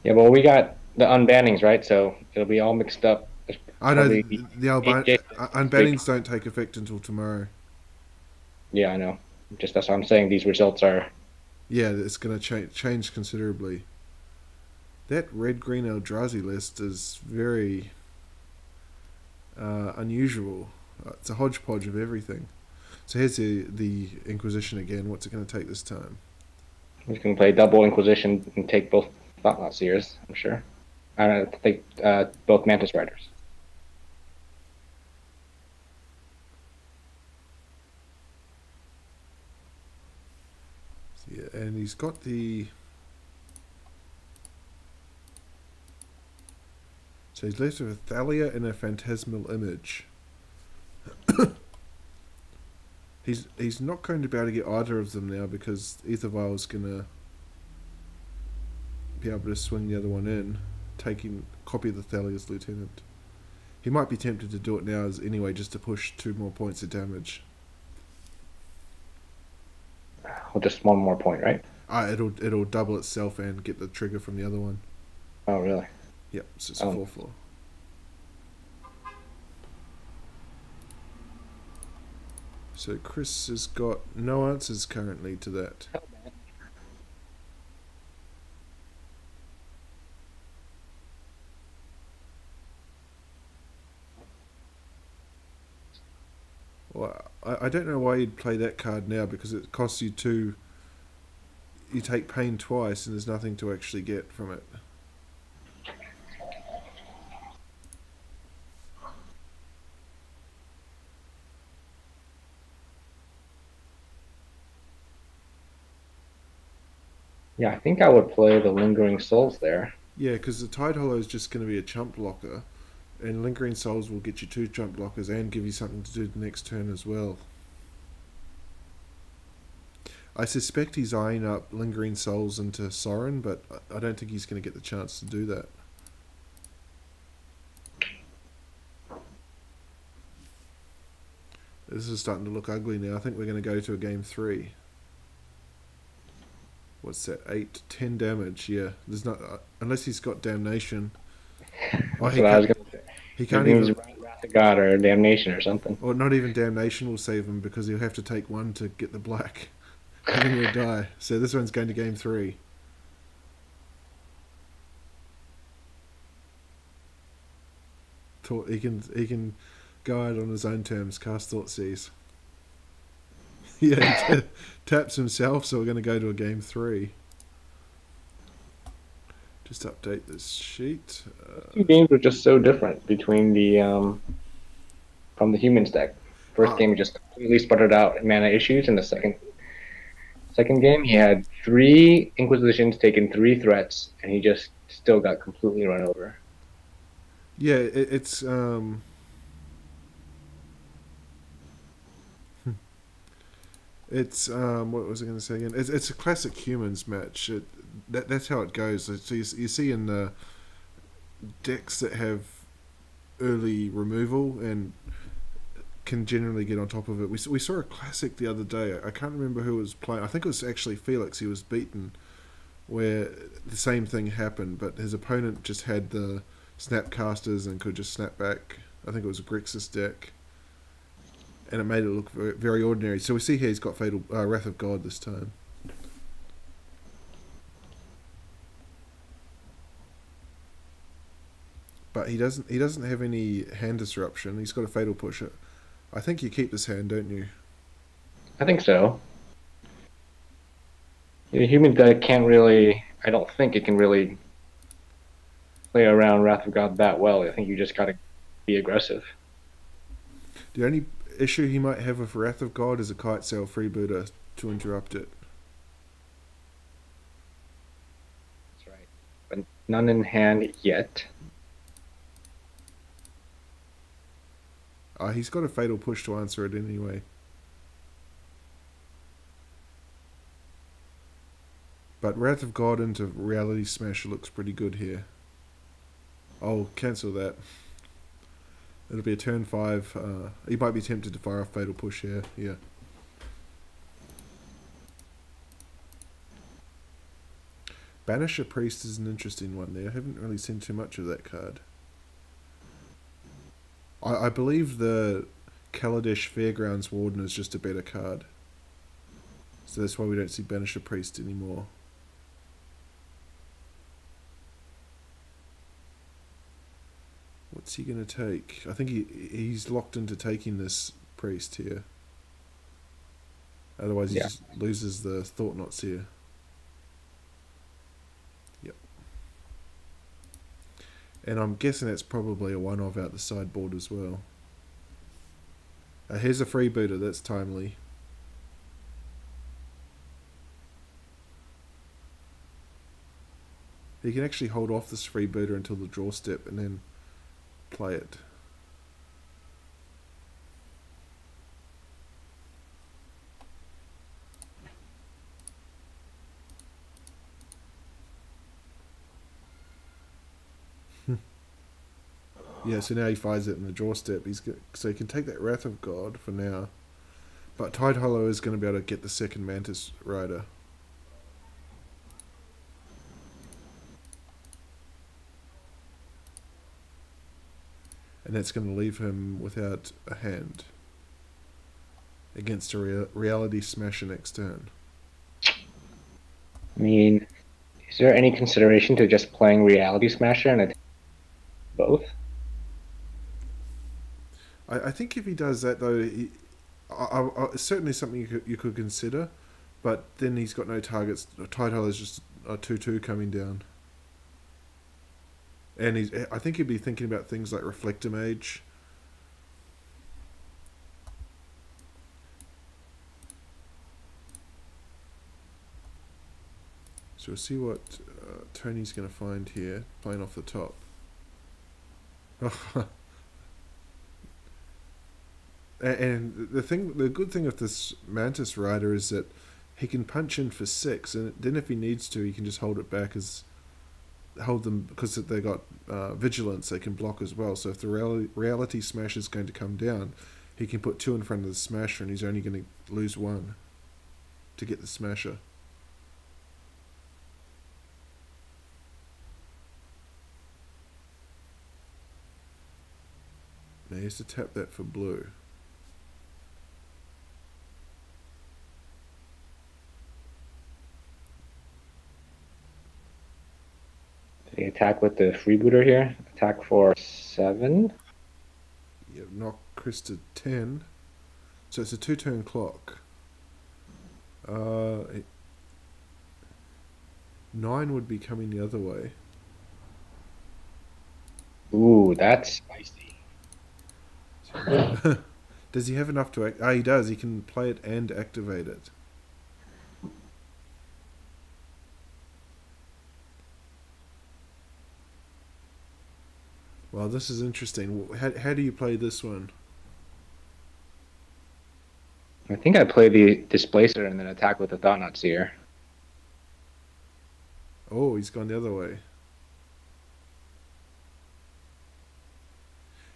D: Yeah, well, we got the unbannings, right? So it'll be all mixed up.
A: I know the
D: AJ
A: unbannings don't take effect until tomorrow.
D: Yeah, I know. Just that's what I'm saying. These results are.
A: Yeah, it's going to change considerably. That red-green Eldrazi list is very unusual. It's a hodgepodge of everything. So here's the Inquisition again. What's it going to take this time?
D: He's going to play double Inquisition and take both Thought Seers, I'm sure. I think both Mantis Riders.
A: Yeah, and he's got the... So he's left with a Thalia and a Phantasmal Image. He's not going to be able to get either of them now because Aethervile's going to be able to swing the other one in, copy the Thalia's Lieutenant. He might be tempted to do it now anyway, just to push 2 more points of damage.
D: Well, just 1 more point, right?
A: It'll double itself and get the trigger from the other one.
D: Oh, really?
A: Yep, so it's a 4/4. So Chris has got no answers currently to that. Well, I don't know why you'd play that card now because it costs you 2. You take pain twice and there's nothing to actually get from it.
D: Yeah, I think I would play the Lingering Souls there.
A: Yeah, because the Tide Hollow is just going to be a chump blocker, and Lingering Souls will get you 2 chump blockers and give you something to do the next turn as well. I suspect he's eyeing up Lingering Souls into Sorin, but I don't think he's going to get the chance to do that. This is starting to look ugly now. I think we're going to go to a game 3. What's that? 8, 10 damage. Yeah, there's not unless he's got Damnation.
D: Oh, he can't even Wrath of God or Damnation or something.
A: Or not even Damnation will save him because he'll have to take 1 to get the black, and then he'll die. So this one's going to game 3. He can go out on his own terms. Cast Thoughtseize. Yeah, he taps himself, so we're going to go to a game 3. Just update this sheet.
D: 2 games were just so different between the from the Humans deck. First game just completely sputtered out mana issues, and the second game he had 3 Inquisitions, taken 3 threats, and he just still got completely run over.
A: Yeah, it's It's what was I going to say again? It's a classic Humans match. That's how it goes. So you see in the decks that have early removal and can generally get on top of it. We saw a classic the other day. I can't remember who was playing. I think it was actually Felix. He was beaten, where the same thing happened, but his opponent just had the Snapcasters and could just snap back. I think it was a Grixis deck. And it made it look very, very ordinary. So we see here he's got Fatal Wrath of God this time. But he doesn't have any hand disruption. He's got a Fatal Pusher. I think you keep this hand, don't you?
D: I think so. The Human deck can't really... I don't think it can really play around Wrath of God that well. I think you just gotta be aggressive.
A: The only issue he might have with Wrath of God is a Kite Sail Freebooter to interrupt it.
D: That's right. But none in hand yet.
A: He's got a Fatal Push to answer it anyway. But Wrath of God into Reality Smash looks pretty good here. I'll cancel that. It'll be a turn 5. He might be tempted to fire a Fatal Push here. Yeah. Banisher Priest is an interesting one there. I haven't really seen too much of that card. I believe the Kaladesh Fairgrounds Warden is just a better card. So that's why we don't see Banisher Priest anymore. What's he going to take? I think he's locked into taking this Priest here. Otherwise he just loses the Thought-Knot Seer. Yep. And I'm guessing that's probably a one-off out the sideboard as well. Here's a freebooter, that's timely. You can actually hold off this freebooter until the draw step and then play it. Yeah, so now he fires it in the draw step. So he can take that Wrath of God for now. But Tide Hollow is going to be able to get the second Mantis Rider. And that's going to leave him without a hand against a Reality Smasher next turn.
D: I mean, is there any consideration to just playing Reality Smasher and attack both?
A: I think if he does that, though, it's certainly something you could consider, but then he's got no targets. Tide Hollow is just a 2/2 coming down. And I think he'd be thinking about things like Reflector Mage. So we'll see what Tony's going to find here, playing off the top. And the good thing of this Mantis Rider is that he can punch in for 6, and then if he needs to, he can just hold it back hold them because they got vigilance. They can block as well. So if the reality smash is going to come down, he can put 2 in front of the smasher, and he's only going to lose 1 to get the smasher. Now he has to tap that for blue.
D: They attack with the freebooter here. Attack for 7.
A: Yeah, knock Chris to 10. So it's a 2-turn clock. 9 would be coming the other way.
D: Ooh, that's spicy.
A: Does he have enough to act? He does. He can play it and activate it. Well, this is interesting. How do you play this one?
D: I think I play the Displacer and then attack with the Thought-Knot Seer.
A: Oh, he's gone the other way.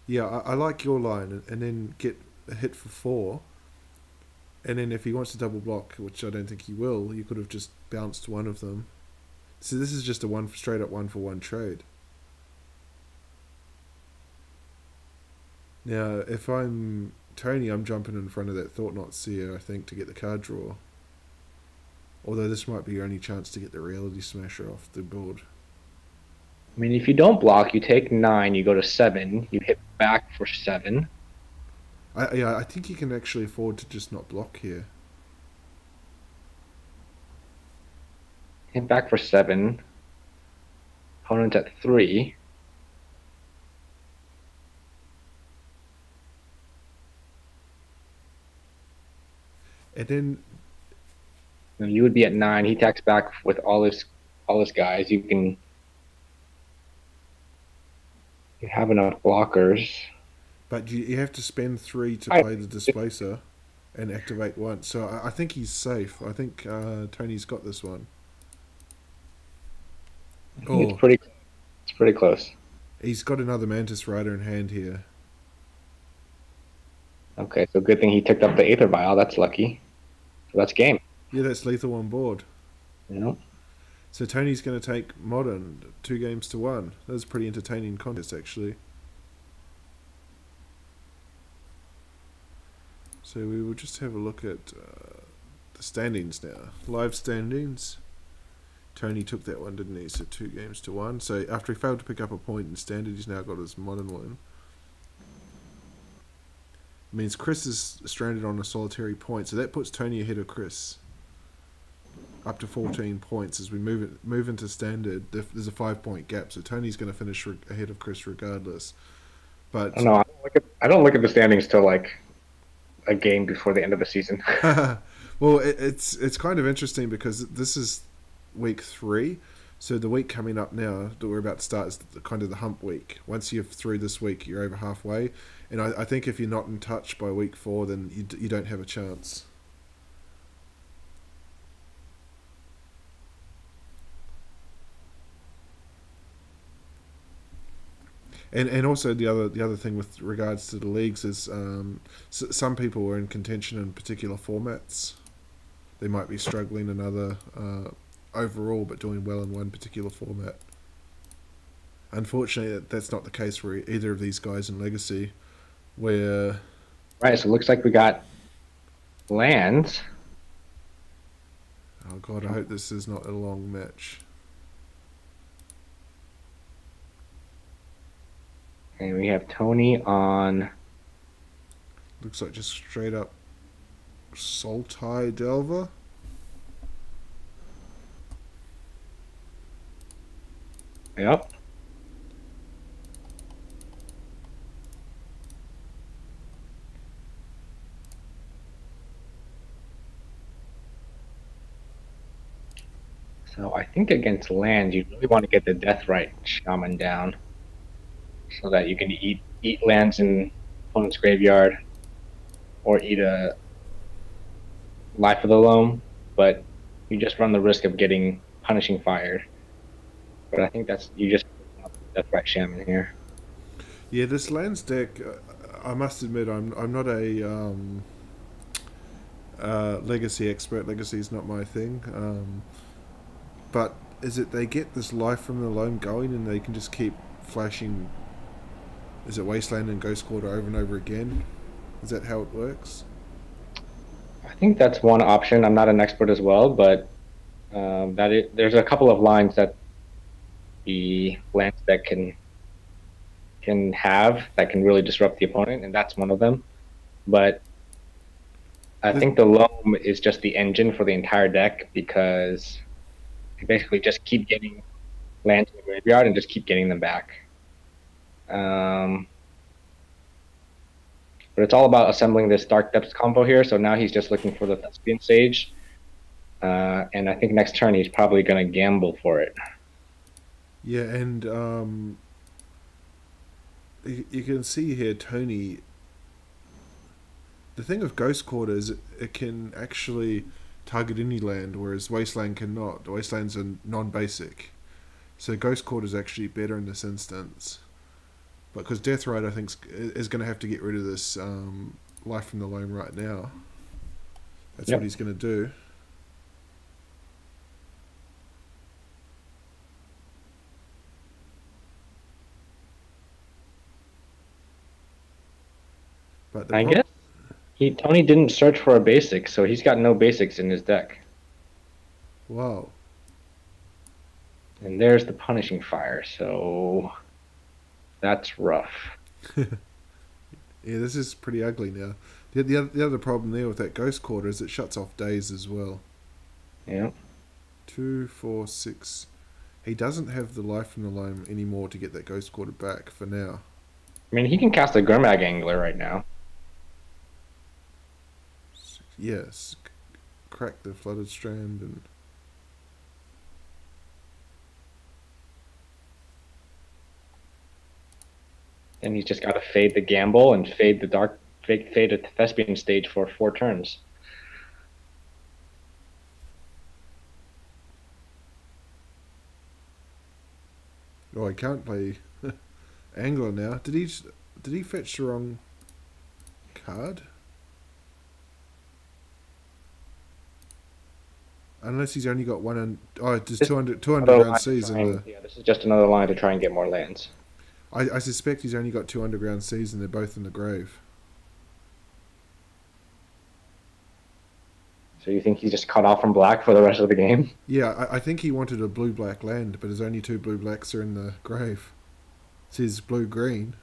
A: Yeah, I like your line, and then get a hit for 4. And then if he wants to double block, which I don't think he will, you could have just bounced one of them. So this is just a straight up 1-for-1 trade. Now, if I'm Tony, I'm jumping in front of that Thought-Knot Seer, I think, to get the card draw. Although this might be your only chance to get the Reality Smasher off the board.
D: I mean, if you don't block, you take 9, you go to 7, you hit back for 7.
A: I think you can actually afford to just not block here.
D: Hit back for 7. Opponent at 3.
A: And then
D: you would be at 9. He attacks back with all his guys. You have enough blockers.
A: But you have to spend 3 to play the Displacer and activate 1. So I think he's safe. I think Tony's got this one.
D: I think it's pretty close.
A: He's got another Mantis Rider in hand here.
D: Okay, so good thing he took up the Aether Vial. That's lucky. So that's game.
A: Yeah, that's lethal on board.
D: You know?
A: So Tony's going to take Modern 2-1. That was a pretty entertaining contest, actually. So we will just have a look at the standings now. Live standings. Tony took that one, didn't he? So 2-1. So after he failed to pick up a point in Standard, he's now got his Modern win. It means Chris is stranded on a solitary point, so that puts Tony ahead of Chris. Up to 14 points as we move into Standard. There's a 5-point gap, so Tony's going to finish ahead of Chris regardless. But
D: No, I don't look at the standings till like a game before the end of the season.
A: well, it's kind of interesting because this is week 3, so the week coming up now that we're about to start is kind of the hump week. Once you're through this week, you're over halfway, and I think if you're not in touch by week 4, then you don't have a chance. And also the other thing with regards to the leagues is some people are in contention in particular formats. They might be struggling in other overall, but doing well in one particular format. Unfortunately, that's not the case for either of these guys in Legacy, where...
D: Right, so it looks like we got lands.
A: Oh god, I hope this is not a long match.
D: And we have Tony on...
A: Looks like just straight up Sultai Delver.
D: Yep. So I think against land, you really want to get the Deathrite Shaman down, so that you can eat lands in opponent's graveyard, or eat a Life of the Loam, but you just run the risk of getting Punishing Fire. But I think you just Deathrite Shaman here.
A: Yeah, this lands deck, I must admit, I'm not a Legacy expert. Legacy is not my thing. But is it they get this Life from the Loam going and they can just keep flashing, is it Wasteland and Ghost Quarter over and over again? Is that how it works?
D: I think that's one option. I'm not an expert as well, but there's a couple of lines that the lands that can have that can really disrupt the opponent, and that's one of them. But I think the Loam is just the engine for the entire deck, because you basically just keep getting lands in the graveyard and just keep getting them back. But it's all about assembling this Dark Depths combo here, so now he's just looking for the Thespian Sage. And I think next turn he's probably going to gamble for it.
A: Yeah, and you can see here, Tony, the thing of Ghost Quarter is it can actually target any land, whereas Wasteland cannot. Wasteland's a non-basic. So Ghost Quarter is actually better in this instance. But because Deathrite, I think, is going to have to get rid of this Life from the Loam right now. That's what he's going to do. But
D: I guess Tony didn't search for a basic, so he's got no basics in his deck.
A: Wow.
D: And there's the Punishing Fire, so that's rough.
A: Yeah, this is pretty ugly now. The other problem there with that Ghost Quarter is it shuts off days as well.
D: Yeah.
A: 2, 4, 6. He doesn't have the Life from the Loam anymore to get that Ghost Quarter back for now.
D: I mean, he can cast a Gurmag Angler right now.
A: Yes. Crack the Flooded Strand and...
D: And he's just got to fade the Gamble and fade the fade a Thespian Stage for 4 turns.
A: Oh, I can't play Angler now. Did he fetch the wrong card? Unless he's only got one and there's 200 underground seas in the.
D: Yeah, this is just another line to try and get more lands.
A: I suspect he's only got 2 underground seas and they're both in the grave.
D: So you think he's just cut off from black for the rest of the game?
A: Yeah, I think he wanted a blue-black land, but his only 2 blue-blacks are in the grave. It says blue-green.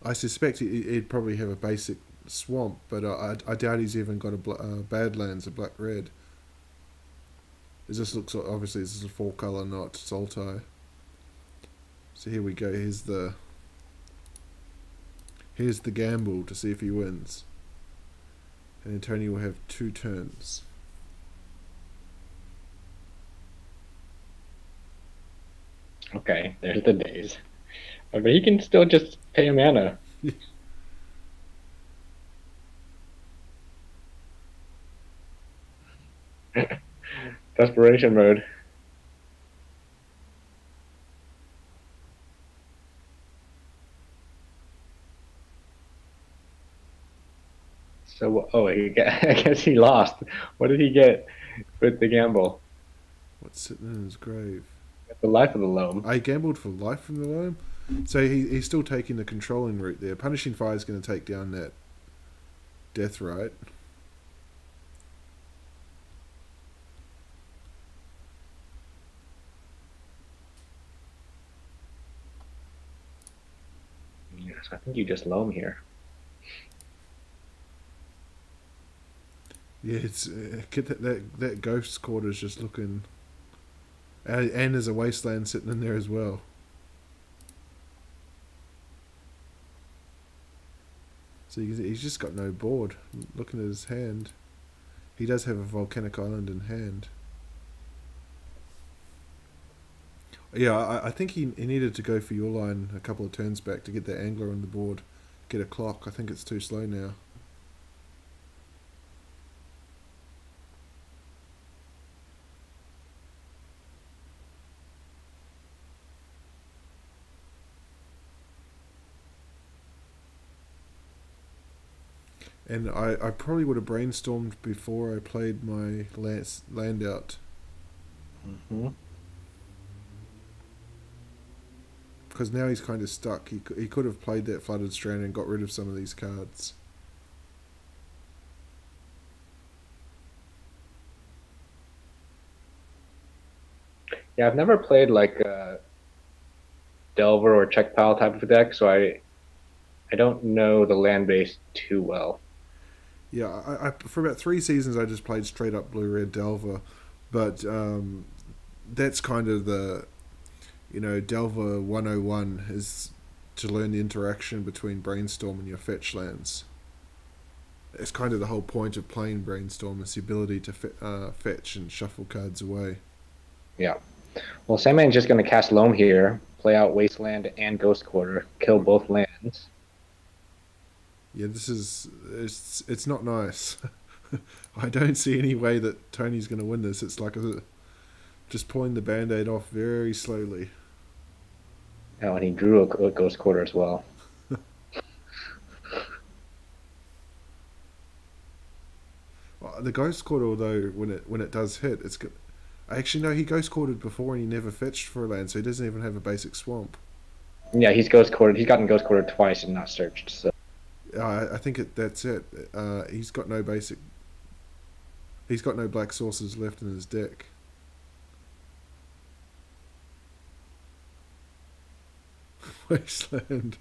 A: I suspect he'd probably have a basic swamp, but I doubt he's even got a Badlands, a black-red. This looks like, obviously this is a 4-color, not Sultai. So here we go. Here's the gamble to see if he wins. And then Tony will have 2 turns.
D: Okay, there's the days. But he can still just pay a mana. Desperation mode. So, I guess he lost. What did he get with the gamble?
A: What's sitting in his grave?
D: The life of the loam.
A: I gambled for life from the loam. So he's still taking the controlling route there. Punishing Fire is going to take down that death right.
D: Yes, I think you just loam here.
A: Yeah, it's get that ghost quarter's just looking, and there's a wasteland sitting in there as well. So he's just got no board. Looking at his hand, he does have a volcanic island in hand. Yeah, I think he needed to go for your line a couple of turns back to get that angler on the board, get a clock. I think it's too slow now. And I probably would have brainstormed before I played my land out.
D: Mm-hmm.
A: Because now he's kind of stuck. He could have played that Flooded Strand and got rid of some of these cards.
D: Yeah, I've never played like a Delver or Check Pile type of deck, so I don't know the land base too well.
A: Yeah, I for about 3 seasons I just played straight up blue-red Delver, but that's kind of the, Delver 101 is to learn the interaction between Brainstorm and your fetch lands. It's kind of the whole point of playing Brainstorm, is the ability to fetch and shuffle cards away.
D: Yeah. Well, Sandman's just going to cast Loam here, play out Wasteland and Ghost Quarter, kill both lands.
A: Yeah, it's not nice. I don't see any way that Tony's going to win this. It's like just pulling the Band-Aid off very slowly.
D: Oh, and he drew a Ghost Quarter as well.
A: Well, the Ghost Quarter, although when it does hit, it's good. Actually, no, he Ghost Quartered before and he never fetched for a land, so he doesn't even have a basic swamp.
D: Yeah, he's Ghost Quartered. He's gotten Ghost Quartered twice and not searched. So.
A: I think that's it. He's got no basic. He's got no black sources left in his deck. Wasteland.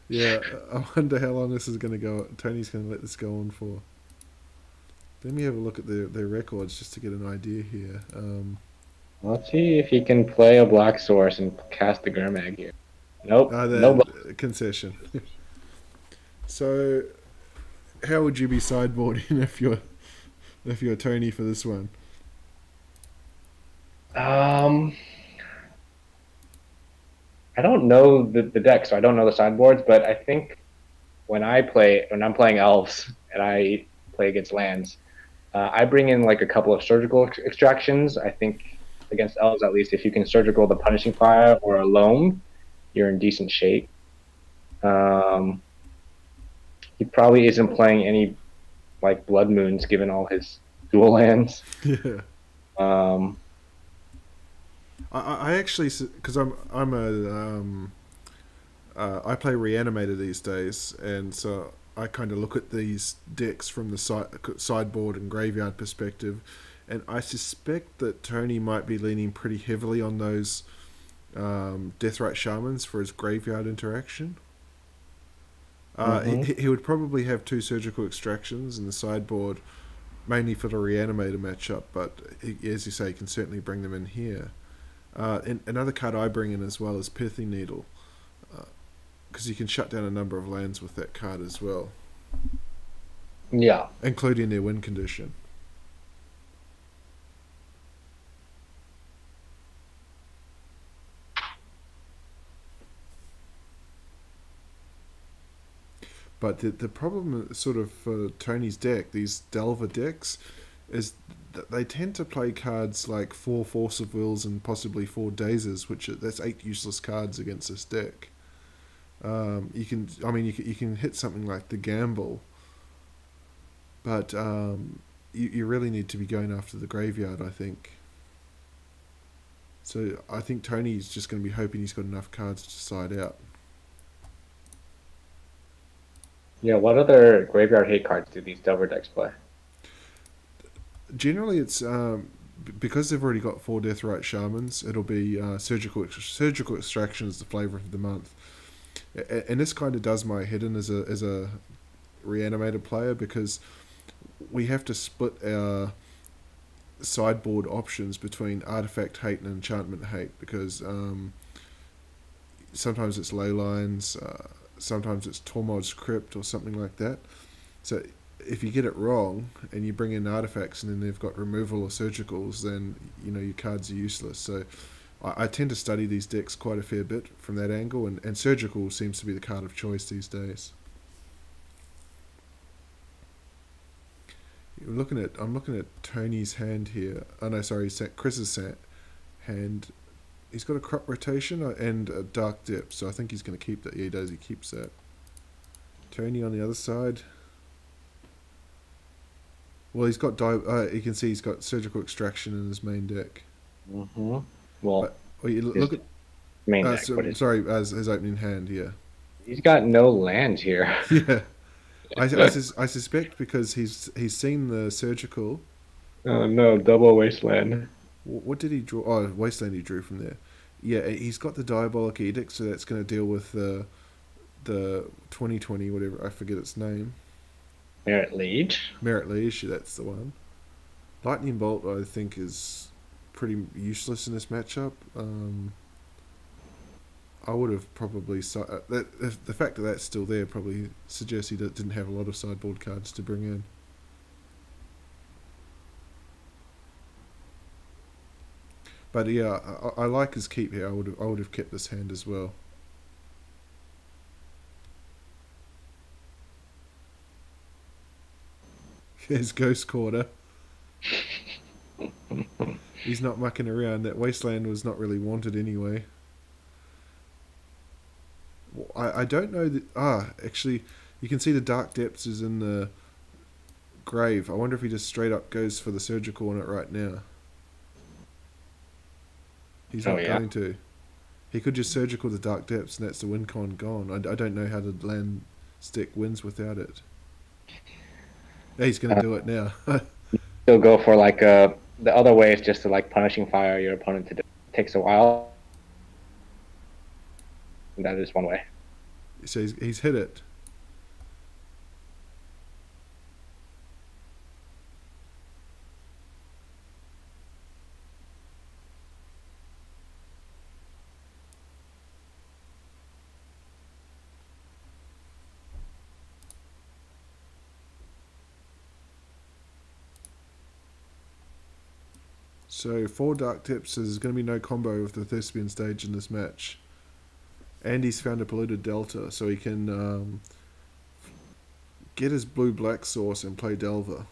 A: Yeah, I wonder how long this is going to go. Tony's going to let this go on for. Let me have a look at their records just to get an idea here.
D: Let's see if he can play a black source and cast the Gurmag here. Nope. No
A: concession. So, how would you be sideboarding if you're Tony for this one?
D: I don't know the deck, so I don't know the sideboards. But I think when I'm playing elves and I play against lands, I bring in like a couple of surgical extractions. I think against elves at least, if you can surgical the Punishing Fire or a Loam, you're in decent shape. He probably isn't playing any like Blood Moons given all his dual lands.
A: Yeah. I actually, because I play Reanimator these days, and so I kind of look at these decks from the sideboard and graveyard perspective, and I suspect that Tony might be leaning pretty heavily on those Deathrite Shamans for his graveyard interaction. He would probably have 2 surgical extractions in the sideboard, mainly for the Reanimator matchup, but as you say, he can certainly bring them in here. And another card I bring in as well is Pithing Needle, because you can shut down a number of lands with that card as well.
D: Yeah.
A: Including their win condition. But the problem sort of for Tony's deck, these Delver decks, is that they tend to play cards like 4 Force of Wills and possibly 4 Dazes, that's 8 useless cards against this deck. You can hit something like the Gamble, but you really need to be going after the graveyard, I think. So I think Tony's just going to be hoping he's got enough cards to side out.
D: Yeah, what other graveyard hate cards do these Delver decks play?
A: Generally, it's because they've already got 4 Deathrite Shamans. It'll be surgical extraction is the flavor of the month, and this kind of does my head in as a Reanimator player, because we have to split our sideboard options between Artifact Hate and Enchantment Hate, because sometimes it's Leylines, sometimes it's Tormod's Crypt or something like that. So if you get it wrong and you bring in artifacts and then they've got removal or surgicals, then your cards are useless. So I tend to study these decks quite a fair bit from that angle, and surgical seems to be the card of choice these days. I'm looking at Tony's hand here. Oh no, sorry, Chris's hand. He's got a crop rotation and a dark dip, so I think he's going to keep that. Yeah, he does. He keeps that. Tony on the other side. Well, he's got you can see he's got surgical extraction in his main deck.
D: Well,
A: you look at
D: main deck.
A: Sorry, as his opening hand. Yeah.
D: He's got no land here.
A: Yeah. I suspect because he's seen the surgical.
D: Oh no, double Wasteland.
A: What did he draw? Oh, Wasteland he drew from there. Yeah, he's got the Diabolic Edict, so that's going to deal with the 2020, whatever, I forget its name.
D: Merit Liege,
A: that's the one. Lightning Bolt, I think, is pretty useless in this matchup. I would have probably... the fact that that's still there probably suggests he didn't have a lot of sideboard cards to bring in. But yeah, I like his keep here. I would have kept this hand as well. There's Ghost Quarter. He's not mucking around. That Wasteland was not really wanted anyway. I don't know that... actually, you can see the Dark Depths is in the grave. I wonder if he just straight up goes for the surgical on it right now. He's not going to. He could just surgical the Dark Depths and that's the win con gone. I don't know how the land stick wins without it. Yeah, he's going to do it now.
D: He'll go for like the other way is just to like Punishing Fire your opponent to do. It takes a while. And that is one way.
A: So he's hit it. So 4 Dark Tips, so there's going to be no combo with the Thespian stage in this match. And he's found a polluted Delta, so he can get his blue-black source and play Delver.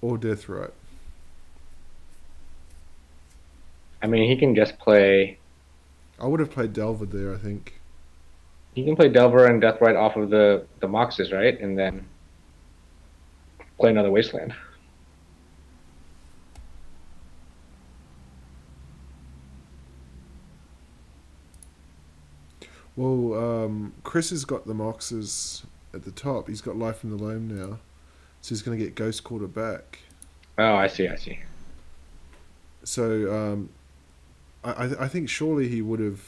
A: Or Deathrite.
D: I mean, he can just play.
A: I would have played Delver there, I think.
D: He can play Delver and Deathrite off of the Moxes, right? And then play another Wasteland.
A: Well, Chris has got the Moxes at the top. He's got Life from the Loam now. So he's going to get Ghost Quarter back.
D: Oh, I see.
A: So I think surely he would have...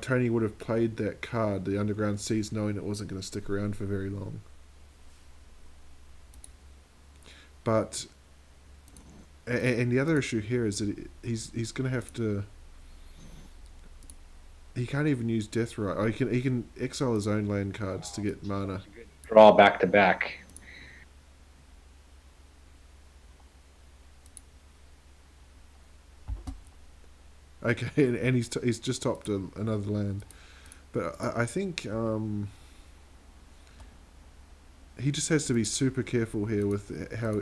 A: Tony would have played that card, the Underground Seas, knowing it wasn't going to stick around for very long. But... And the other issue here is that he's going to have to... He can't even use Deathrite. Oh, he can exile his own land cards to get mana.
D: Draw back to back.
A: Okay, and he's just topped another land, but I think he just has to be super careful here with how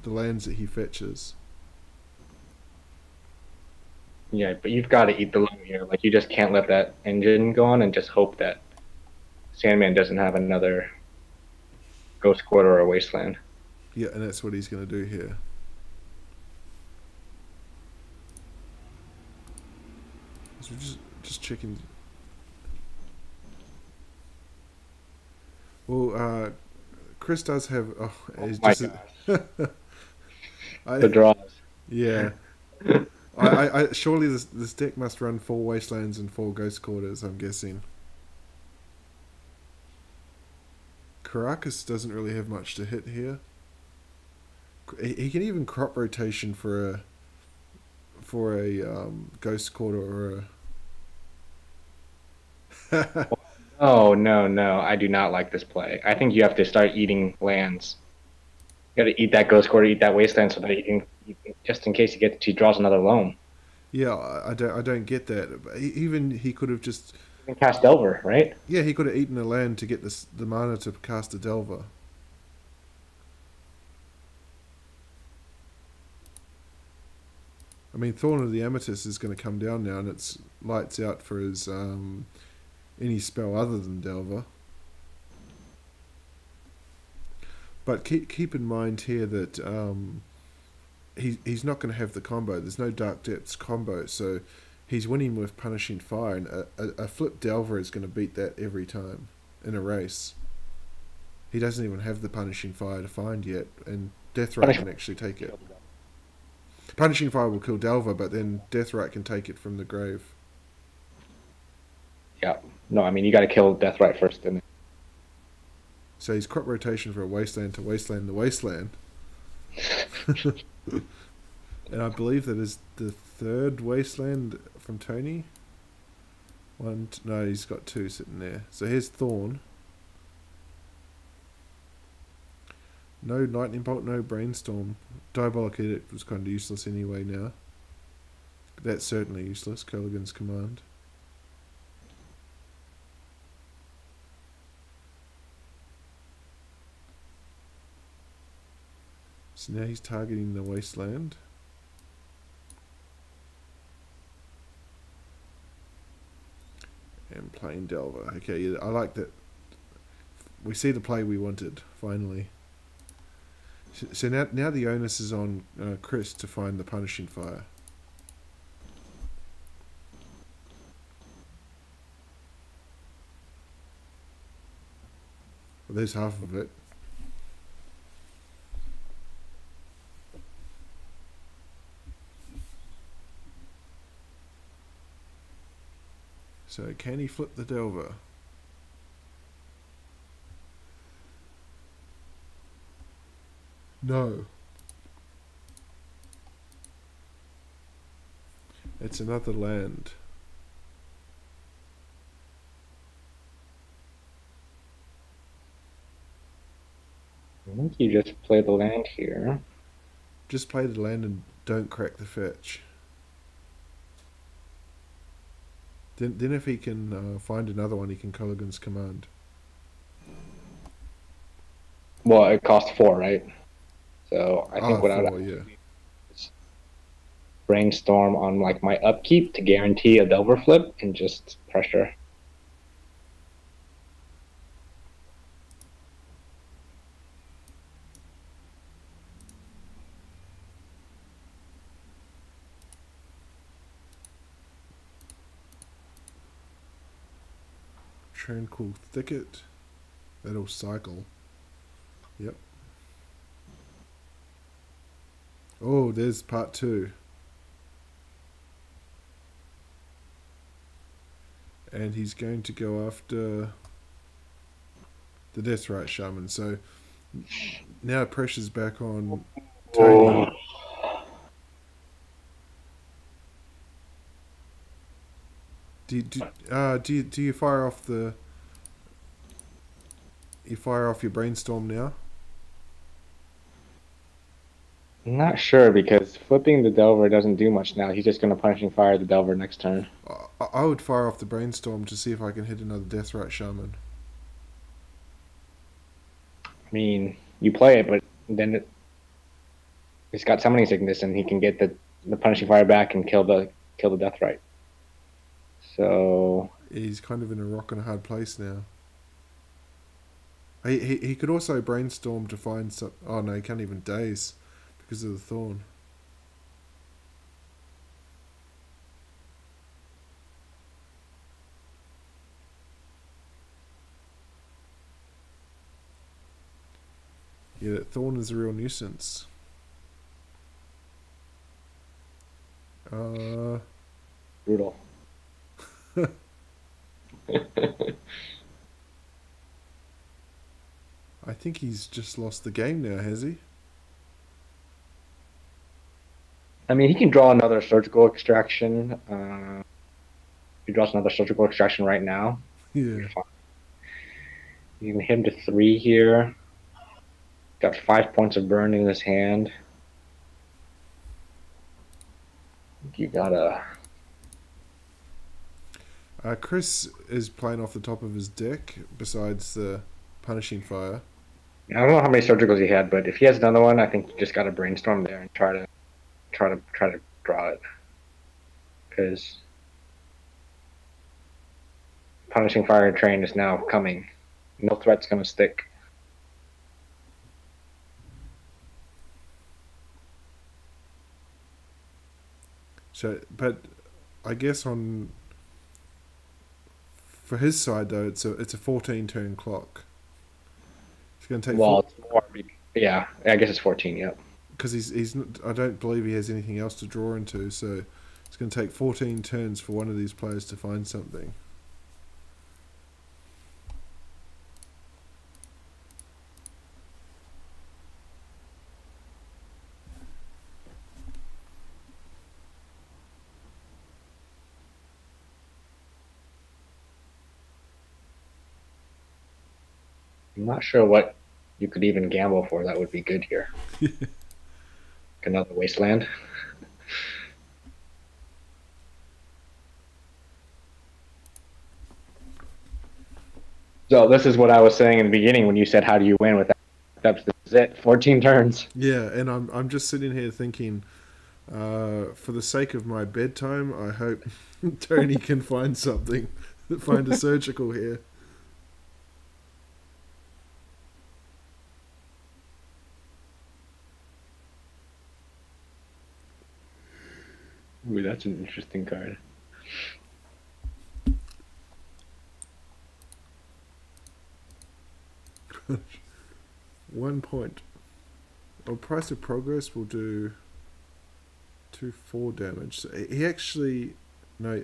A: the lands that he fetches.
D: Yeah, but you've got to eat the loam here. Like, you just can't let that engine go on and just hope that Sandman doesn't have another Ghost Quarter or a Wasteland.
A: Yeah, and that's what he's going to do here. So just checking. Well, Chris does have. Oh, he's
D: my
A: just.
D: The draws.
A: Yeah. I surely this deck must run 4 Wastelands and 4 Ghost Quarters, I'm guessing. Caracas doesn't really have much to hit here. He can even crop rotation for a Ghost Quarter or a...
D: Oh, no. I do not like this play. I think you have to start eating lands. You got to eat that Ghost Quarter, eat that Wasteland, so that you can just in case he draws another loam.
A: Yeah, I don't get that. But even he could have just...
D: You can cast Delver, right?
A: Yeah, he could have eaten a land to get the mana to cast a Delver. I mean, Thorn of the Amethyst is going to come down now, and it's lights out for his any spell other than Delver. But keep in mind here that he's not going to have the combo. There's no Dark Depths combo, so he's winning with Punishing Fire, and a flip Delver is going to beat that every time in a race. He doesn't even have the Punishing Fire to find yet, and Deathrite can actually take it. Punishing Fire will kill Delver, but then Deathrite can take it from the grave.
D: Yeah. No, I mean, you got to kill Deathrite first. And
A: So he's crop rotation for a Wasteland to Wasteland to Wasteland. And I believe that is the 3rd Wasteland from Tony. No, he's got 2 sitting there. So here's Thorn. No Lightning Bolt, no Brainstorm. Diabolic Edict was kind of useless anyway now. That's certainly useless, Kerrigan's Command. So now he's targeting the Wasteland. And playing Delver. Okay, yeah, I like that. We see the play we wanted, finally. So now the onus is on Chris to find the Punishing Fire. Well, there's half of it. So can he flip the Delver? No. It's another land.
D: I think you just play the land here.
A: Just play the land and don't crack the fetch. Then if he can find another one, he can Kerrigan's Command.
D: Well, it costs 4, right? So I think what I would
A: 4, yeah.
D: brainstorm on like my upkeep to guarantee a Delver flip and just pressure.
A: Tranquil Thicket. That'll cycle. Yep. Oh, there's part 2. And he's going to go after the Deathrite Shaman. So now pressure's back on Tony. Do you fire off the... You fire off your brainstorm now?
D: I'm not sure because flipping the Delver doesn't do much now. He's just going to Punishing Fire the Delver next turn.
A: I would fire off the brainstorm to see if I can hit another Deathrite Shaman.
D: I mean, you play it, but then it's got Summoning Sickness, and he can get the Punishing Fire back and kill the Deathrite. So
A: he's kind of in a rock and a hard place now. He could also brainstorm to find some... Oh no, he can't even daze because of the thorn. Yeah, thorn is a real nuisance.
D: Brutal.
A: I think he's just lost the game now, has he?
D: I mean, he can draw another Surgical Extraction. He draws another Surgical Extraction right now.
A: Yeah.
D: You can hit him to 3 here. Got 5 points of burn in his hand. You gotta...
A: Chris is playing off the top of his deck besides the Punishing Fire.
D: I don't know how many Surgicals he had, but if he has another one, I think you just gotta brainstorm there and try to draw it. Because Punishing Fire train is now coming. No threat's gonna stick.
A: So, but I guess for his side though, it's a 14 turn clock. It's going to take.
D: Well, it's more. Yeah, I guess it's 14. Yep.
A: Because he's I don't believe he has anything else to draw into, so it's going to take 14 turns for one of these players to find something.
D: I'm not sure what you could even gamble for that would be good here. Another Wasteland. So this is what I was saying in the beginning when you said, "How do you win with that?" This is it. 14 turns.
A: Yeah, and I'm just sitting here thinking, for the sake of my bedtime, I hope Tony can find something, find a surgical here.
D: Ooh, that's an interesting card.
A: One point. Well, Price of Progress will do 2/4 damage. So he actually... No,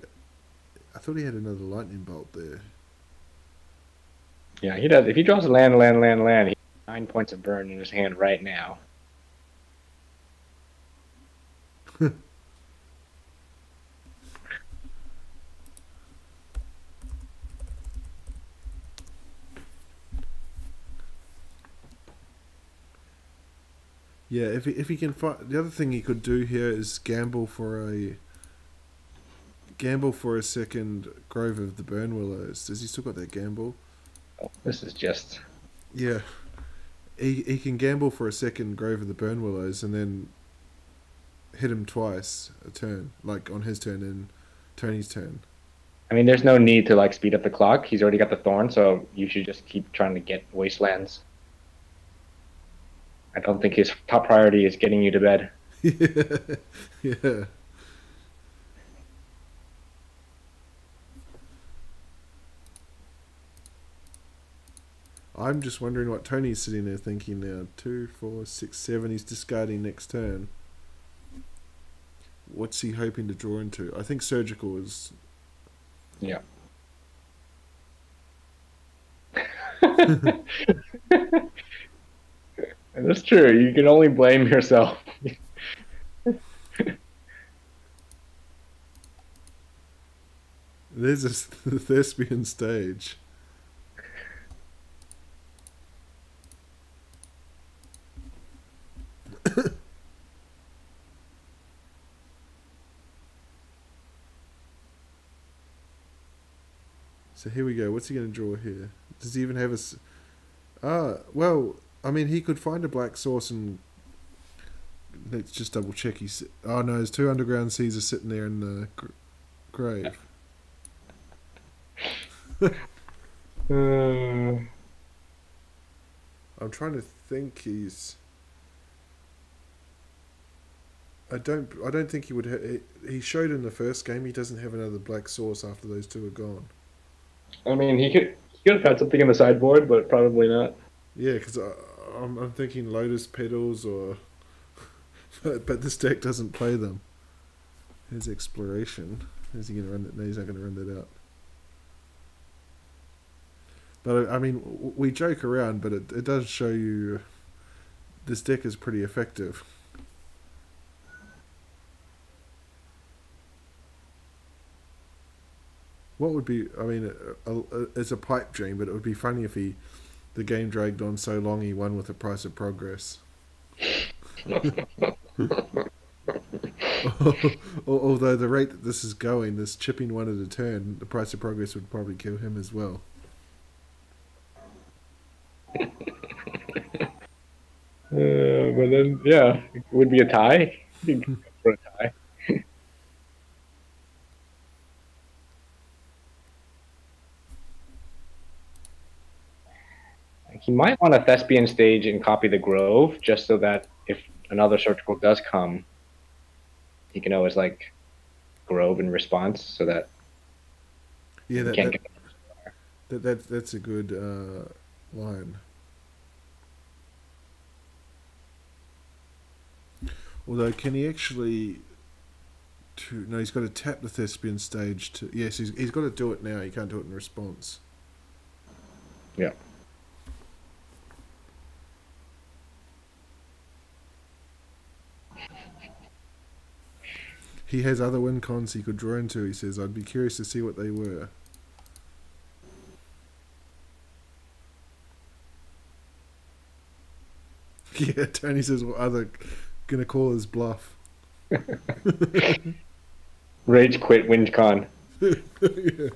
A: I thought he had another lightning bolt there.
D: Yeah, he does. If he draws a land, he has 9 points of burn in his hand right now.
A: Yeah, if he can find... The other thing he could do here is gamble for a second Grove of the Burn Willows. Does he still got that gamble?
D: Oh, this is just...
A: Yeah. he can gamble for a second Grove of the Burn Willows and then hit him twice a turn, like on his turn and Tony's turn.
D: I mean, there's no need to like speed up the clock. He's already got the Thorn, so you should just keep trying to get Wastelands. I don't think his top priority is getting you to bed.
A: Yeah. I'm just wondering what Tony's sitting there thinking now. 2, 4, 6, 7. He's discarding next turn. What's he hoping to draw into? I think Surgical is...
D: Yeah. That's true. You can only blame yourself.
A: There's a thespian stage. So here we go. What's he going to draw here? Does he even have a... well, I mean, he could find a black source and... Let's just double check. Oh no, his 2 underground seas are sitting there in the grave. I'm trying to think. I don't think he would. He showed in the first game he doesn't have another black source after those 2 are gone.
D: I mean, he could have had something in the sideboard, but probably not.
A: Yeah, because I'm thinking Lotus Petals or... but this deck doesn't play them. Here's Exploration. Is he going to run it? No, he's not going to run that out. But, I mean, we joke around, but it does show you this deck is pretty effective. What would be... I mean, it's a pipe dream, but it would be funny if the game dragged on so long he won with the price of progress. Although the rate that this is going, this chipping 1 at a turn, the price of progress would probably kill him as well.
D: But then, yeah, it would be a tie. For a tie. He might want a Thespian stage and copy the Grove, just so that if another Surgical does come, he can always like Grove in response, so that
A: yeah, that's a good line. Although, can he actually? No, he's got to tap the Thespian stage to. Yes, he's got to do it now. He can't do it in response.
D: Yeah.
A: He has other win cons he could draw into, he says. I'd be curious to see what they were. Yeah, Tony says, what other gonna call his bluff?
D: Rage quit WinCon.
A: Yeah.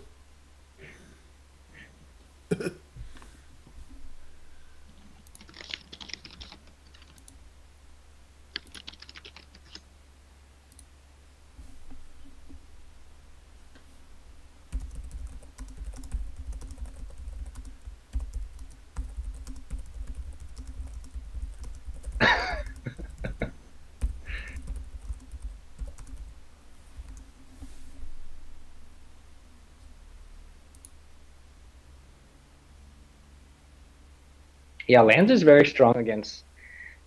D: Yeah, Lands is very strong against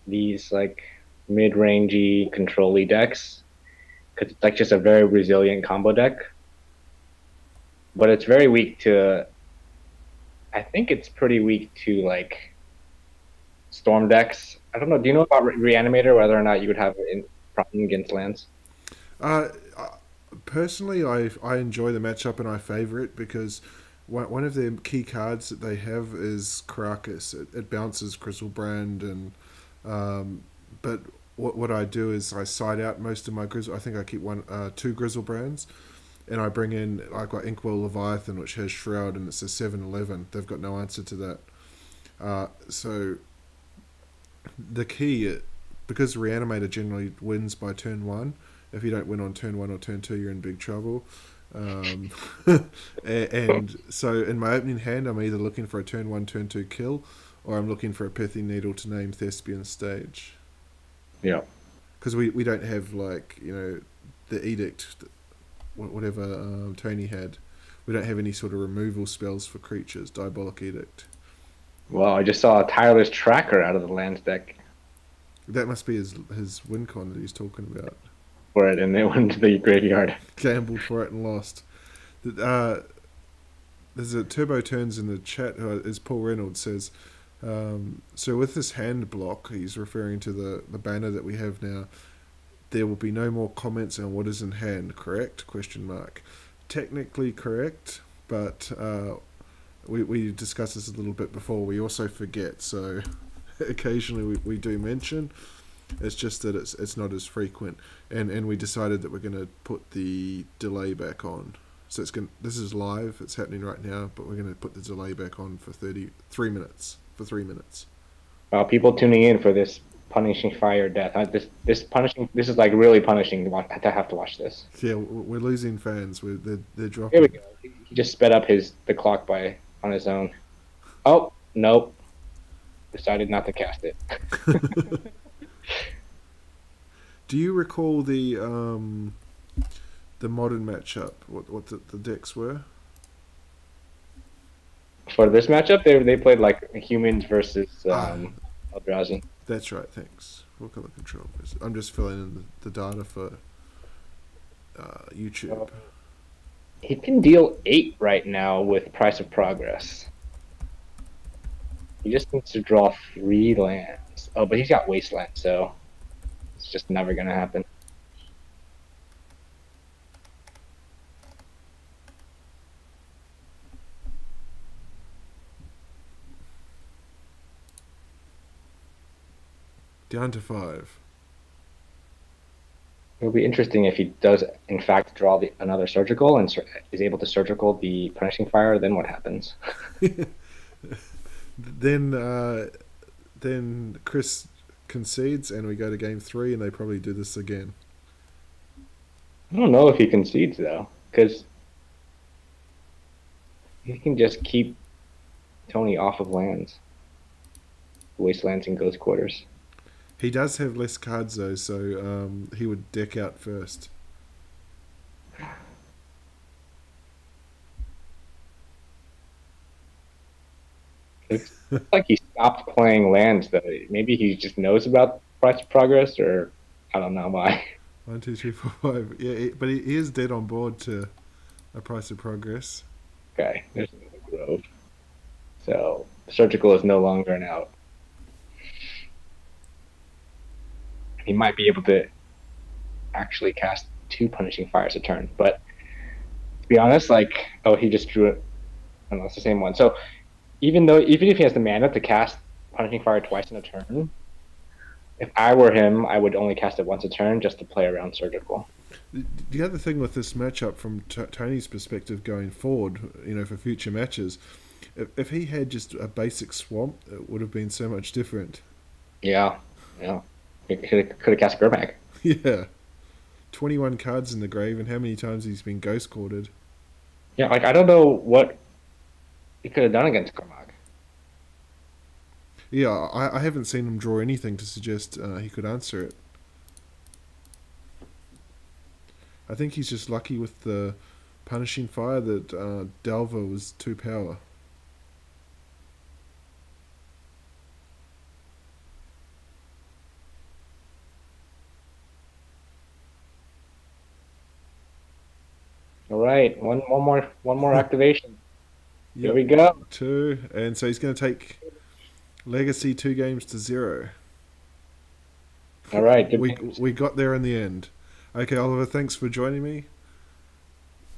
D: these like mid-rangey control-y decks because it's like just a very resilient combo deck. But it's very weak to. I think it's pretty weak to like storm decks. I don't know. Do you know about Reanimator? Whether or not you would have a problem against lands?
A: Personally, I enjoy the matchup and I favour it because one of their key cards that they have is Caracas. It bounces Griselbrand, and but what I do is I side out most of my Grizzle. I think I keep 2 Griselbrands, and I bring in, I've got Inkwell Leviathan, which has Shroud, and it's a 7/11. They've got no answer to that. So the key, because Reanimator generally wins by turn 1. If you don't win on turn 1 or turn 2, you're in big trouble. And so in my opening hand, I'm either looking for a turn 1, turn 2 kill, or I'm looking for a Pithing Needle to name Thespian Stage.
D: Yeah.
A: Because we don't have, like, you know, the Edict, whatever Tony had. We don't have any sort of removal spells for creatures, Diabolic Edict.
D: Well, I just saw a Tireless Tracker out of the lands deck
A: That must be his win con that he's talking about.
D: for it, and it went to the graveyard.
A: Gambled for it and lost. There's a Turbo Turns in the chat, as Paul Reynolds says, so with this hand block, he's referring to the banner that we have now, there will be no more comments on what is in hand, correct? Question mark. Technically correct, but we discussed this a little bit before. We also forget, so occasionally we do mention. It's just that it's not as frequent, and we decided that we're going to put the delay back on. So this is live, it's happening right now, but we're going to put the delay back on for 3 minutes. For 3 minutes.
D: People tuning in for this punishing fire death. This is like really punishing to have to watch this.
A: Yeah, we're losing fans. They're dropping.
D: Here we go. He just sped up the clock on his own. Oh nope. Decided not to cast it.
A: Do you recall the modern matchup? What the decks were?
D: For this matchup, they played like humans versus Eldrazi.
A: That's right. Thanks. Wacholz Control. I'm just filling in the data for YouTube.
D: He can deal 8 right now with Price of Progress. He just needs to draw 3 lands. Oh, but he's got Wasteland, so it's just never gonna happen.
A: Down to 5.
D: It'll be interesting if he does, in fact, draw another Surgical and is able to Surgical the Punishing Fire. Then what happens?
A: Then Chris concedes, and we go to game 3, and they probably do this again.
D: I don't know if he concedes though, because he can just keep Tony off of lands, Wastelands and Ghost Quarters.
A: He does have less cards though, so he would deck out first.
D: It's like he stopped playing lands though. Maybe he just knows about Price of Progress, or I don't know why.
A: 1, 2, 3, 4, 5. Yeah, but he is dead on board to a Price of Progress.
D: Okay, there's another Grove. So Surgical is no longer an out. He might be able to actually cast 2 Punishing Fires a turn, but to be honest, like, oh, he just drew it. I don't know, it's the same one. So even if he has the mana to cast Punishing Fire twice in a turn, if I were him, I would only cast it once a turn just to play around Surgical.
A: The other thing with this matchup, from Tony's perspective going forward, you know, for future matches, if he had just a basic swamp, it would have been so much different.
D: Yeah. He could have cast Gurmag.
A: Yeah. 21 cards in the grave, and how many times he's been ghost courted.
D: Yeah, like, I don't know what he could have done against Gurmag.
A: Yeah, I haven't seen him draw anything to suggest he could answer it. I think he's just lucky with the Punishing Fire that Delver was 2 power.
D: All right, one more activation.
A: Yep,
D: Here we go.
A: 2, and so he's going to take Legacy 2 games to 0.
D: All right, good.
A: We got there in the end. Okay, Oliver, thanks for joining me.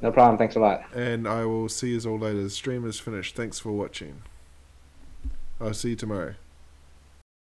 D: No problem. Thanks a lot.
A: And I will see you all later. The stream is finished. Thanks for watching. I'll see you tomorrow.